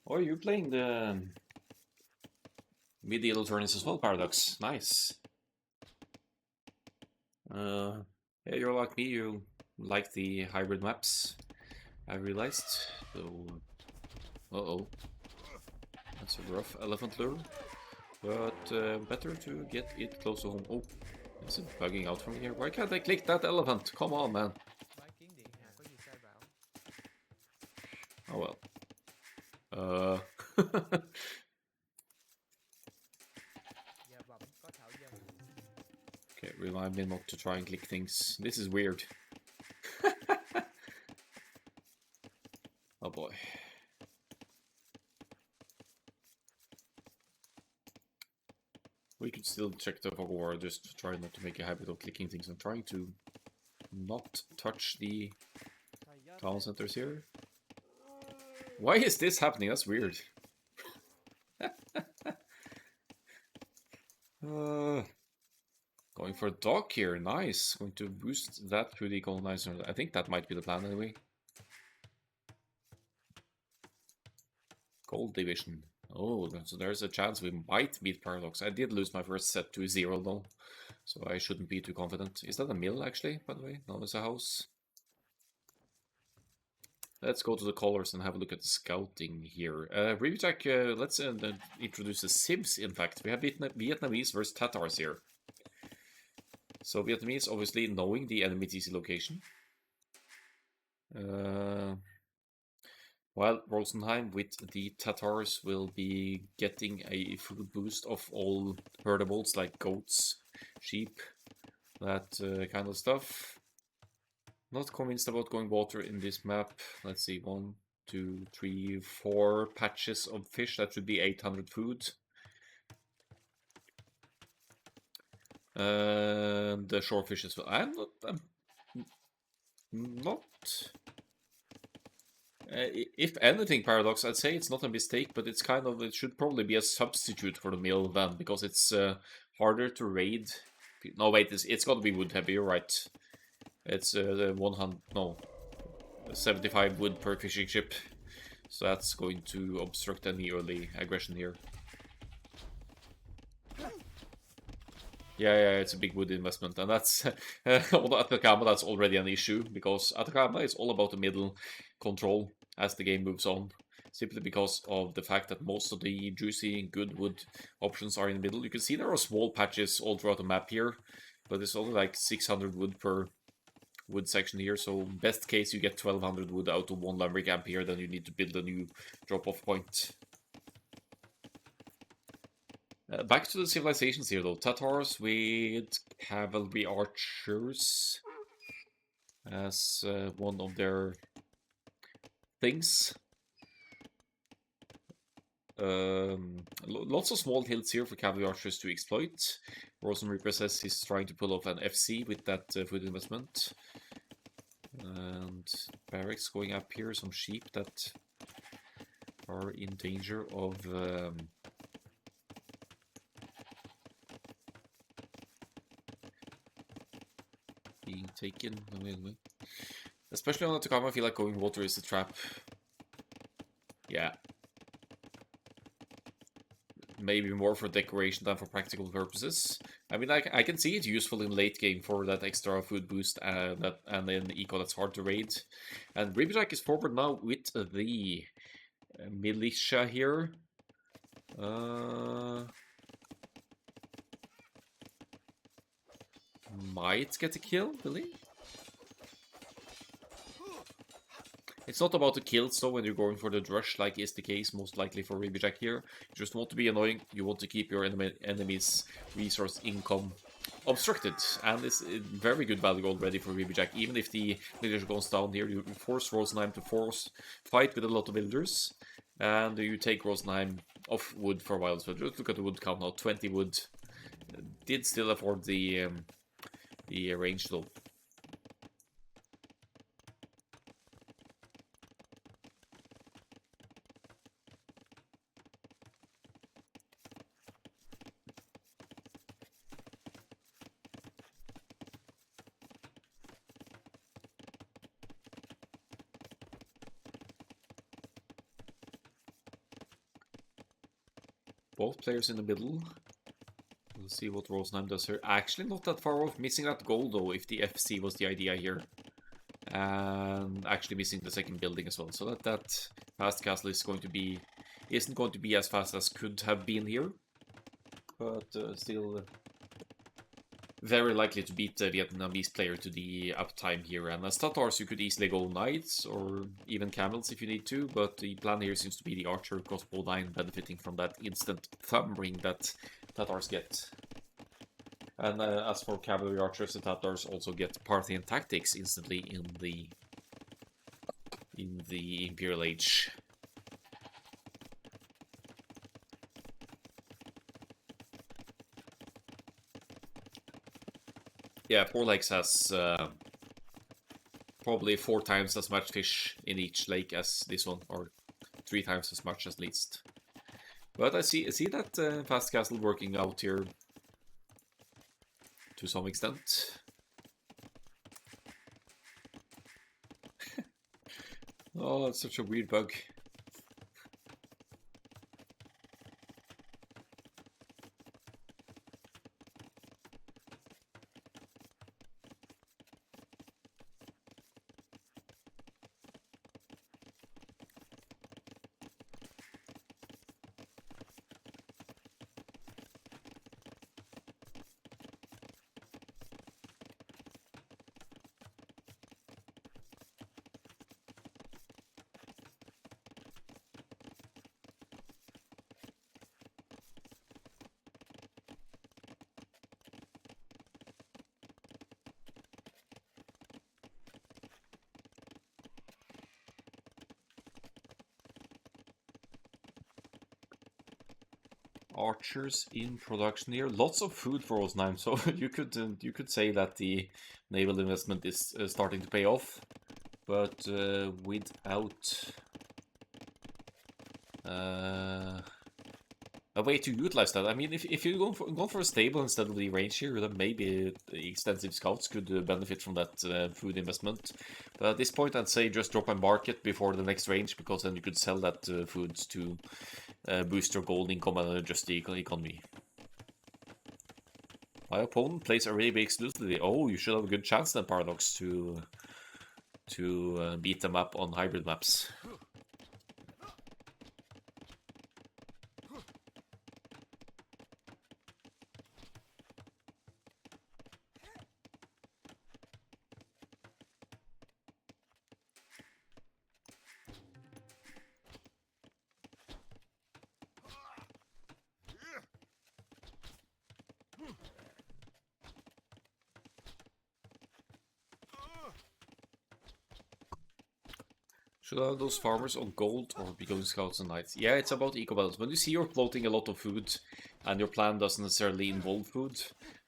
Oh, you're playing the medieval tourneys as well, Paradox. Nice. Yeah, you're like me, you like the hybrid maps, I realized. So, uh-oh. That's a rough elephant lure. But better to get it close to home. Oh, is it bugging out from here? Why can't I click that elephant? Come on, man. Oh well. Okay, remind me not to try and click things. This is weird. Oh boy. We could still check the fog or just try not to make a habit of clicking things. I'm trying to not touch the town centers here. Why is this happening? That's weird. Going for a dock here. Nice. Going to boost that through the colonizer. I think that might be the plan anyway. Gold division. Oh, so there's a chance we might beat Paradox. I did lose my first set to 0 though, so I shouldn't be too confident. Is that a mill actually, by the way? No, it's a house. Let's go to the colors and have a look at the scouting here. Ribbijack, let's introduce the Sibs, in fact. We have Vietnamese versus Tatars here. So Vietnamese obviously knowing the enemy TC location. While Rosenheim with the Tatars will be getting a food boost of all herdables like goats, sheep, that kind of stuff. Not convinced about going water in this map. Let's see, 1, 2, 3, 4 patches of fish. That should be 800 food. The shore fish as well. I'm not. If anything, Paradox, I'd say it's not a mistake, but it's kind of, it should probably be a substitute for the mill then, because it's harder to raid. No, wait, it's got to be wood heavy. You're right. It's 75 wood per fishing ship, so that's going to obstruct any early aggression here. Yeah, it's a big wood investment, and that's on Atacama. That's already an issue because Atacama is all about the middle control as the game moves on. Simply because of the fact that most of the juicy, good wood options are in the middle. You can see there are small patches all throughout the map here, but it's only like 600 wood per wood section here, so best case you get 1200 wood out of one lumber camp here, then you need to build a new drop-off point. Back to the civilizations here though. Tatars with cavalry archers as one of their things. Lots of small hills here for cavalry archers to exploit. Rosenheim says he's trying to pull off an FC with that food investment. And barracks going up here, some sheep that are in danger of being taken. Especially on Atacama, I feel like going water is a trap. Yeah. Maybe more for decoration than for practical purposes. I mean, I can see it useful in late game for that extra food boost and then eco that's hard to raid. And Ribbijack is forward now with the militia here. Might get a kill, really? It's not about the kills though when you're going for the drush, like is the case most likely for Ribbijack here. You just want to be annoying, you want to keep your enemy's resource income obstructed, and it's very good value already for Ribbijack. Even if the villager goes down here, you force Rosenheim to fight with a lot of villagers, and you take Rosenheim off wood for a while. So just look at the wood count now, 20 wood. Did still afford the range though. both players in the middle. We'll see what Rosenheim does here. Actually, not that far off. Missing that goal, though, if the FC was the idea here. And actually missing the second building as well. So that fast castle isn't going to be as fast as could have been here. But still very likely to beat the Vietnamese player to the uptime here. And as Tatars, you could easily go knights or even camels if you need to, but the plan here seems to be the archer crossbow 9 benefiting from that instant thumb ring that Tatars get. And as for cavalry archers, the Tatars also get Parthian tactics instantly in the Imperial Age. Yeah, Four Lakes has probably 4 times as much fish in each lake as this one, or 3 times as much at least. But I see that fast castle working out here to some extent. Oh, that's such a weird bug. Archers in production here. Lots of food for Rosenheim, so you could say that the naval investment is starting to pay off, but without a way to utilize that. I mean, if you go for a stable instead of the range here, then maybe the extensive scouts could benefit from that food investment. But at this point, I'd say just drop a market before the next range, because then you could sell that food to boost your gold income and adjust the economy. My opponent plays Arabia exclusively. Oh, you should have a good chance then, Paradox, to beat them up on hybrid maps. Should I have those farmers on gold or becoming scouts and knights? Yeah, it's about eco-balance. When you see you're floating a lot of food and your plan doesn't necessarily involve food,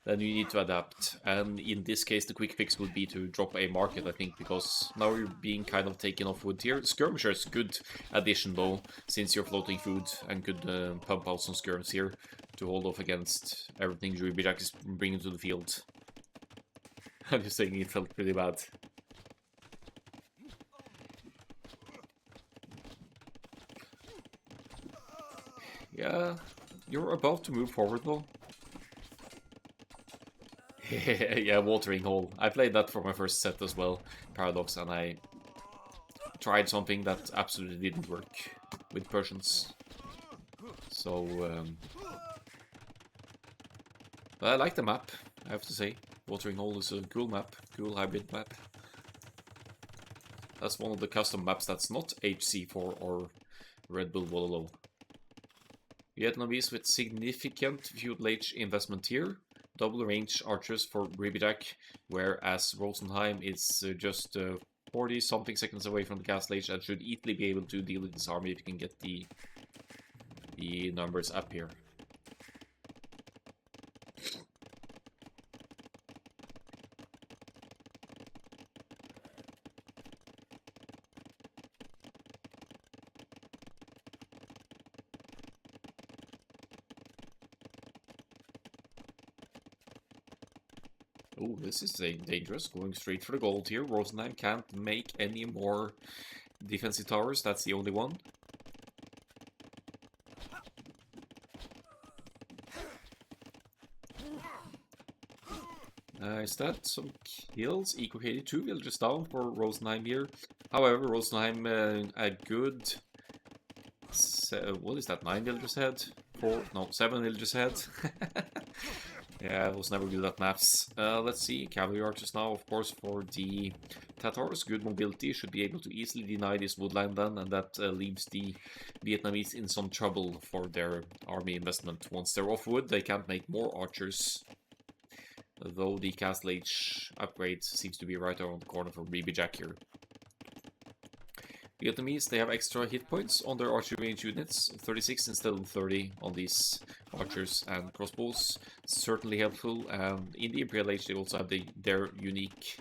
then you need to adapt. And in this case, the quick fix would be to drop a market, I think, because now you're being kind of taken off wood here. Skirmisher is a good addition, though, since you're floating food and could pump out some skirms here to hold off against everything Ribbijack is bringing to the field. I'm just saying it felt pretty bad. Yeah, you're about to move forward though. Yeah, watering hole. I played that for my first set as well, Paradox, and I tried something that absolutely didn't work with Persians. So, but I like the map, I have to say. Watering hole is a cool map, cool hybrid map. That's one of the custom maps that's not HC4 or Red Bull Wololo. Vietnamese with significant feudal age investment here. Double range archers for Ribbijack, whereas Rosenheim is just 40 something seconds away from the castle age and should easily be able to deal with this army if you can get the numbers up here. Oh, this is dangerous, going straight for the gold here. Rosenheim can't make any more defensive towers, that's the only one. Instead, some kills. Eco-Katie 2 villagers down for Rosenheim here. However, Rosenheim a good... what is that, 9 villagers ahead? 4? No, 7 villagers ahead. Yeah, I was never good at maps. Let's see, cavalry archers now, of course, for the Tatars. Good mobility, should be able to easily deny this woodland then, and that leaves the Vietnamese in some trouble for their army investment. Once they're off wood, they can't make more archers. Though the Castle Age upgrade seems to be right around the corner for Ribbijack here. Vietnamese, they have extra hit points on their archery range units, 36 instead of 30 on these archers and crossbows. Certainly helpful, and in the Imperial Age they also have their unique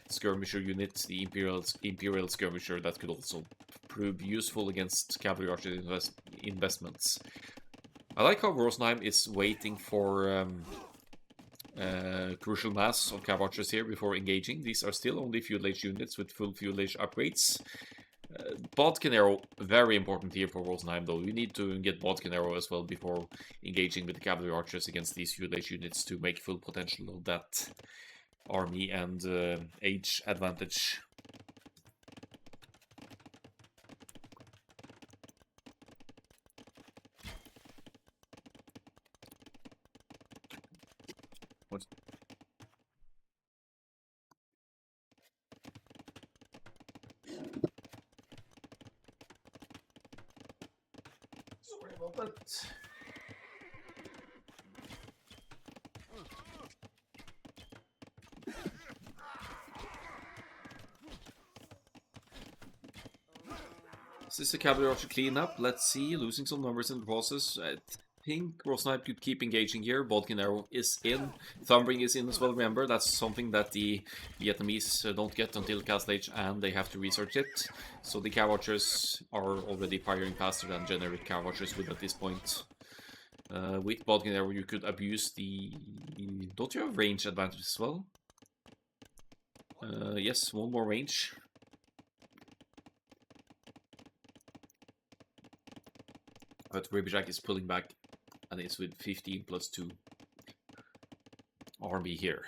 skirmisher unit, the Imperial Skirmisher, that could also prove useful against cavalry archer investments. I like how Rosenheim is waiting for crucial mass of cav archers here before engaging. These are still only feudal age units with full feudal age upgrades. Bodkin Arrow, very important here for Rosenheim though. You need to get Bodkin Arrow as well before engaging with the cavalry archers against these feudal age units to make full potential of that army and age advantage. What? Sorry about that. This is a cavalry archer cleanup. Let's see, losing some numbers in the process. I think Rosenheim could keep engaging here. Bodkin Arrow is in. Thumbring is in as well, remember. That's something that the Vietnamese don't get until Castle Age, and they have to research it. So the cav archers are already firing faster than generic cav archers would at this point. With Bodkin Arrow you could abuse the... Don't you have range advantage as well? Yes, one more range. But Ribbijack is pulling back, and it's with 15 plus 2 army here.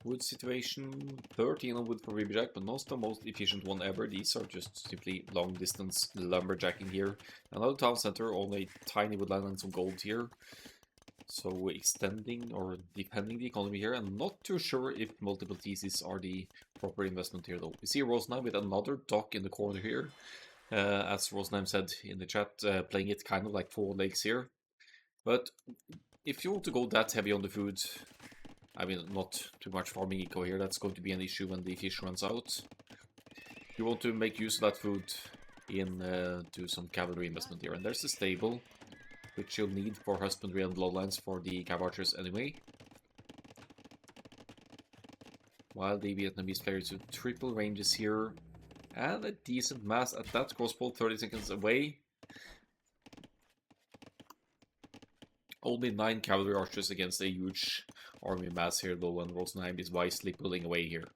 Wood situation, 13 on wood for Ribbijack, but not the most efficient one ever. These are just simply long distance lumberjacking here. Another town center, only tiny woodland and some gold here. So extending or defending the economy here. I'm not too sure if multiple theses are the proper investment here though. We see Rosenheim with another dock in the corner here. As Rosenheim said in the chat, playing it kind of like 4 legs here. But if you want to go that heavy on the food, I mean, not too much farming eco here, that's going to be an issue when the fish runs out. You want to make use of that food in to some cavalry investment here. And there's the stable, which you'll need for husbandry and bloodlines for the cav archers anyway. While the Vietnamese players with triple ranges here, and a decent mass at that crossbow 30 seconds away. Only 9 cavalry archers against a huge army mass here though, and Rosenheim is wisely pulling away here.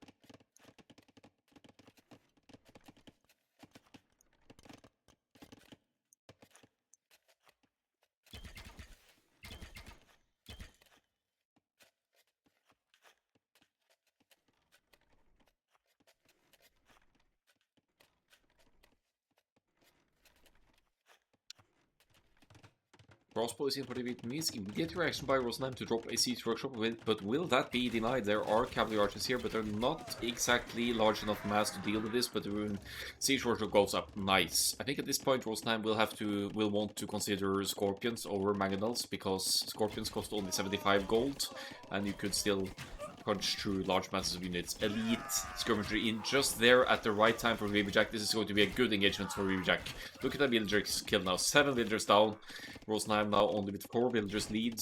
Crossbow is in for the Vietnamese. Immediate reaction by Rosenheim to drop a siege workshop, but will that be denied? There are cavalry archers here, but they're not exactly large enough mass to deal with this, but the siege workshop goes up. Nice. I think at this point Rosenheim will want to consider Scorpions over Mangonels, because Scorpions cost only 75 gold, and you could still punch through large masses of units. Elite skirmisher in just there at the right time for Ribbijack. This is going to be a good engagement for Ribbijack. Look at that villager's kill now. 7 villagers down. Rosenheim now only with 4 villagers lead.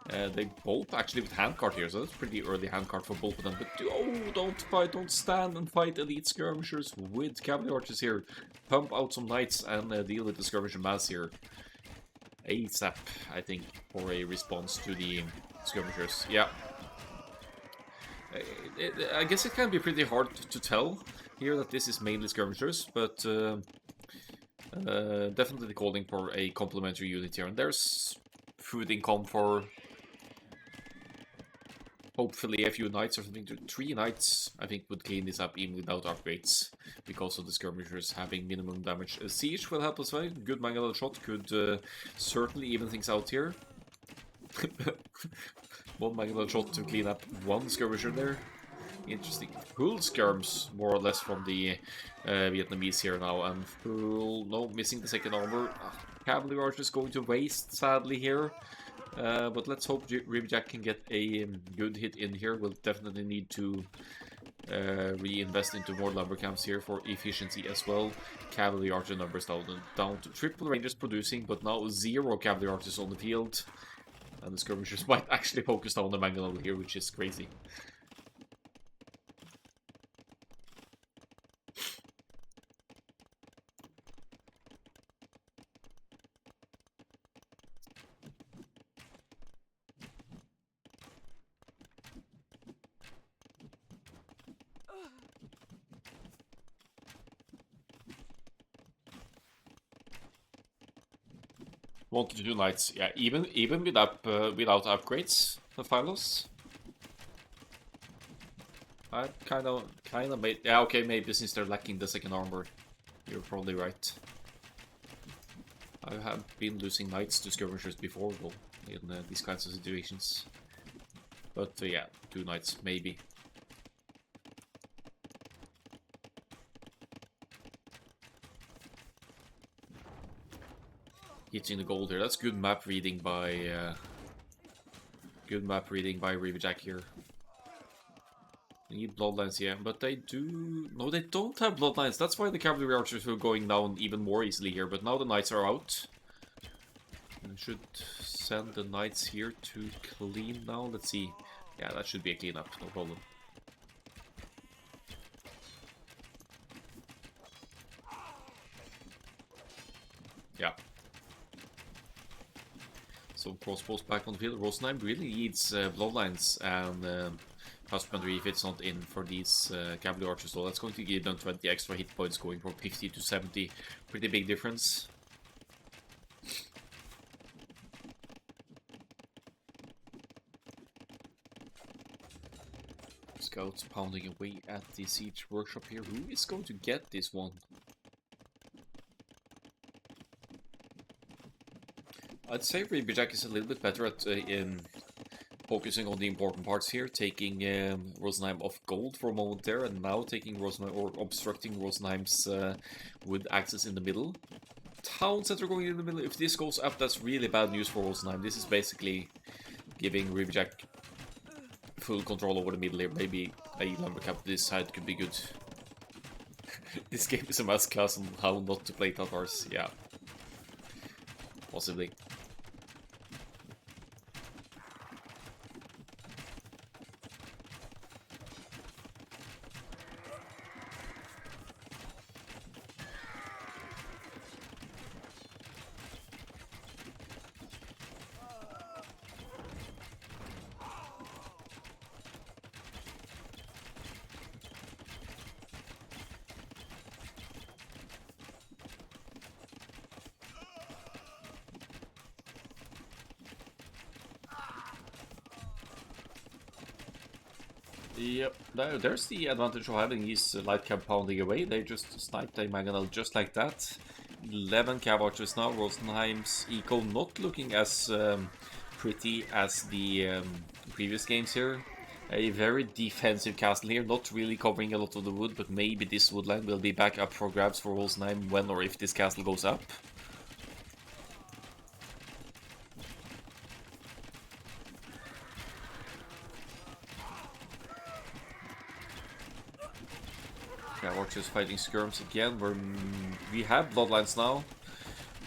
They both actually with handcart here, so that's pretty early handcart for both of them. But oh, don't fight, don't stand and fight elite skirmishers with cavalry archers here. Pump out some knights and deal with the skirmisher mass here. ASAP, I think, for a response to the skirmishers. Yeah. I guess it can be pretty hard to tell here that this is mainly skirmishers, but definitely calling for a complementary unit here. And there's food income for hopefully a few knights or something. 3 knights, I think, would clean this up even without upgrades because of the skirmishers having minimum damage. A siege will help as well. Good mangonel shot could certainly even things out here. 1 mangonel shot to clean up 1 skirmisher there. Interesting. Full skirms, more or less, from the Vietnamese here now. And full... no, missing the second armor. Cavalry archers going to waste, sadly, here. But let's hope Ribbijack can get a good hit in here. We'll definitely need to reinvest into more lumber camps here for efficiency as well. Cavalry archer numbers down to triple rangers producing, but now 0 cavalry archers on the field. And the skirmishers might actually focus on the mangonel here, which is crazy. Wanted to do knights, yeah, even without upgrades, the Phylos. I kind of made, yeah, okay, maybe since they're lacking the second armor, you're probably right. I have been losing knights to skirmishers before, though, in these kinds of situations. But yeah, 2 knights maybe. Hitting the gold here. That's good map reading by Ribbijack here. They need bloodlines, yeah, but they do... no, they don't have bloodlines. That's why the cavalry archers were going down even more easily here. But now the knights are out. I should send the knights here to clean now. Let's see. Yeah, that should be a cleanup, no problem. Yeah. So crossbows back on the field. Rosenheim really needs bloodlines and husbandry if it's not in for these cavalry archers. So that's going to give them 20 extra hit points, going from 50 to 70. Pretty big difference. Scouts pounding away at the siege workshop here. Who is going to get this one? I'd say Ribbijack is a little bit better at focusing on the important parts here, taking Rosenheim off gold for a moment there, and now taking Rosenheim, or obstructing Rosenheim's wood access in the middle. Town center going in the middle. If this goes up, that's really bad news for Rosenheim. This is basically giving Ribbijack full control over the middle here. Maybe a lumber cap this side could be good. This game is a masterclass on how not to play Tatars. Yeah, possibly. Yep, there's the advantage of having these light cab pounding away. They just sniped a mangonel just like that. 11 cab archers now. Rosenheim's eco not looking as pretty as the previous games here. A very defensive castle here, not really covering a lot of the wood, but maybe this woodland will be back up for grabs for Rosenheim when or if this castle goes up. Yeah, Archers fighting skirms again. We have bloodlines now.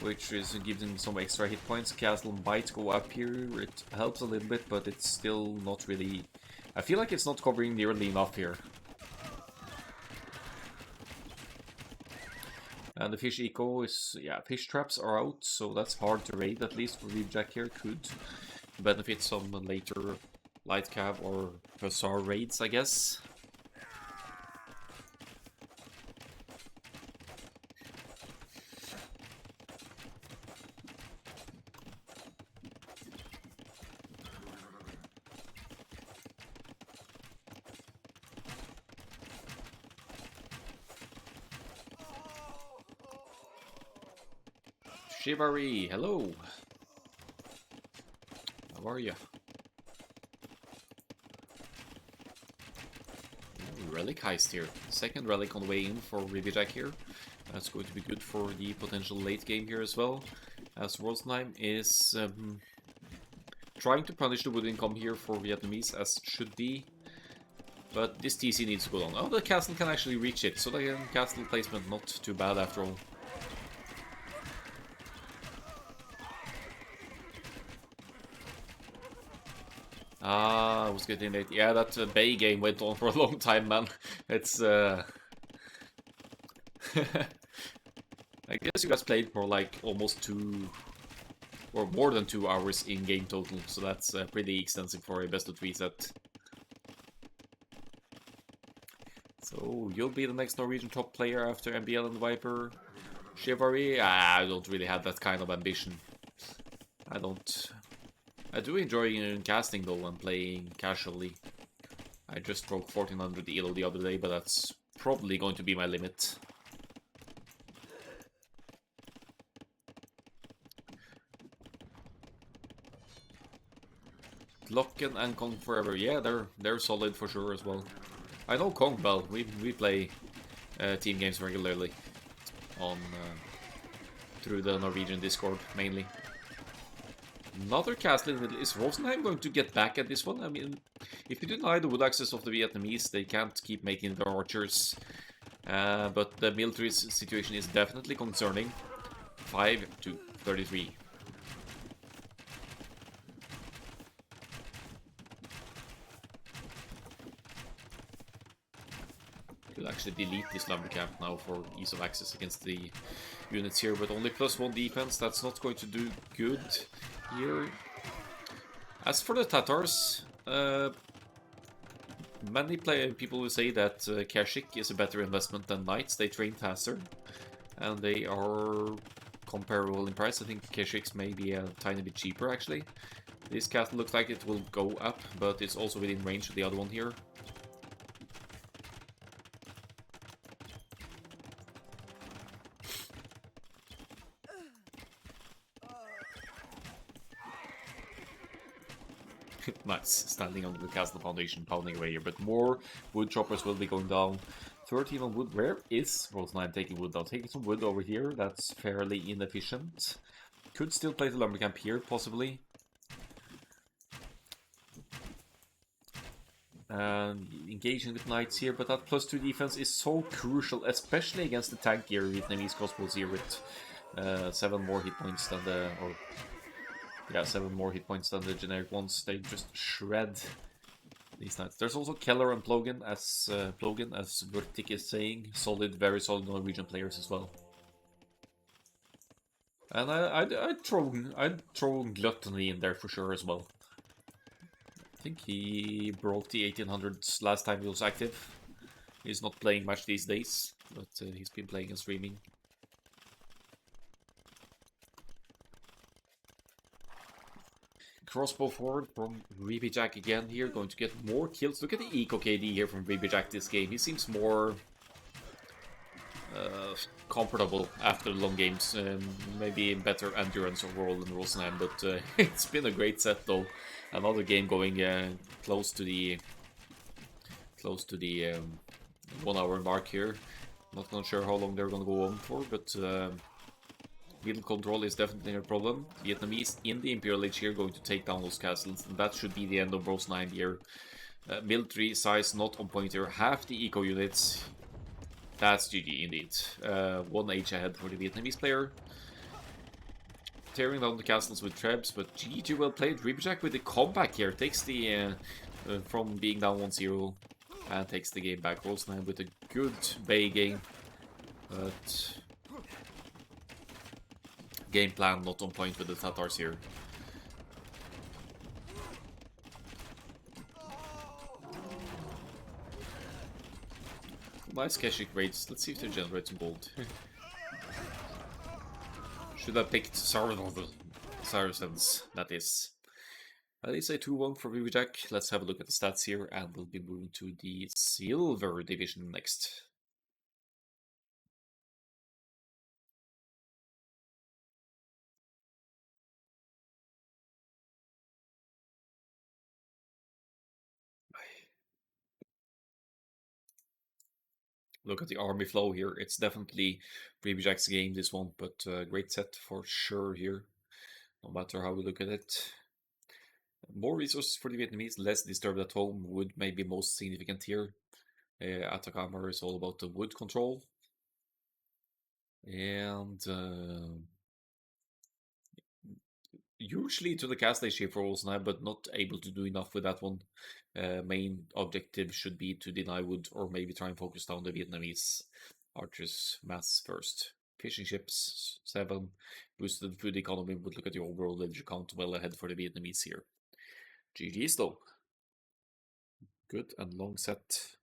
which is giving some extra hit points. Castle might go up here, it helps a little bit, but it's still not really... I feel like it's not covering nearly enough here. And the fish eco is... yeah, fish traps are out, so that's hard to raid, at least for Ribbijack here. Could benefit some later light cab or hussar raids, I guess. Shivari, hello. How are you? Relic heist here. Second relic on the way in for Ribbijack here. That's going to be good for the potential late game here as well. As Rosenheim is trying to punish the wood income here for Vietnamese as it should be. But this TC needs to go down. Oh, the castle can actually reach it, so the castle placement not too bad after all. Ah, I was getting late. Yeah, that Bay game went on for a long time, man. It's I guess you guys played for like almost 2 or more than 2 hours in game total, so that's pretty extensive for a best of 3 set. So you'll be the next Norwegian top player after MBL and Viper. Chivalry? I don't really have that kind of ambition. I do enjoy casting though and playing casually. I just broke 1400 ELO the other day, but that's probably going to be my limit. Locken and Kong Forever, yeah, they're solid for sure as well. I know Kong well. We play team games regularly on through the Norwegian Discord mainly. Another castle in the middle. Is Rosenheim going to get back at this one? I mean, if you deny the wood access of the Vietnamese, they can't keep making their archers. But the military situation is definitely concerning. 5-33. Could actually delete this lumber camp now for ease of access against the units here, but only +1 defense. That's not going to do good here. As for the Tatars, many people will say that Kashik is a better investment than Knights. They train faster, and they are comparable in price. I think Kashik's may be a tiny bit cheaper, actually. This castle looks like it will go up, but it's also within range of the other one here. Nice, standing on the castle foundation, pounding away here, but more wood choppers will be going down. 13 on wood. Where is Rosenheim taking wood down? Taking some wood over here, that's fairly inefficient. Could still play the lumber camp here, possibly. And engaging with knights here, but that +2 defense is so crucial, especially against the tankier Vietnamese crossbows here with 7 more hit points than the... Yeah, 7 more hit points than the generic ones. They just shred these knights. There's also Keller and Plogan, as Vertik is saying. Solid, very solid Norwegian players as well. And I'd throw Gluttony in there for sure as well. I think he broke the 1800s last time he was active. He's not playing much these days, but he's been playing and streaming. Crossbow forward from Ribbijack again here, going to get more kills. Look at the eco KD here from Ribbijack this game. He seems more comfortable after the long games. Maybe better endurance overall than Rosenheim, but it's been a great set though. Another game going close to the 1 hour mark here. Not sure how long they're gonna go on for, but middle control is definitely a problem. Vietnamese in the Imperial Age here going to take down those castles, and that should be the end of Rosenheim here. Military size not on point here. Half the eco units. That's GG indeed. 1 H ahead for the Vietnamese player. tearing down the castles with trebs, but GG well played. Ribbijack with the comeback here. Takes the from being down 1-0 and takes the game back. Rosenheim with a good Bay game, but game plan not on point with the Tatars here. Nice cashing rates. Let's see if they generate some gold. Should have picked Saracens, that is. That is a 2-1 for Ribbijack. Let's have a look at the stats here, and we'll be moving to the Silver Division next. Look at the army flow here. It's definitely Ribbijack's game, this one, but great set for sure here, no matter how we look at it. More resources for the Vietnamese, less disturbed at home, wood may be most significant here. Atacama is all about the wood control. And usually to the cast issue for Rosenheim, but not able to do enough with that one. Main objective should be to deny wood, or maybe try and focus down the Vietnamese archers mass first. Fishing ships 7, boosted food economy. Would look at the overall village count, well ahead for the Vietnamese here. GG's though. Good and long set.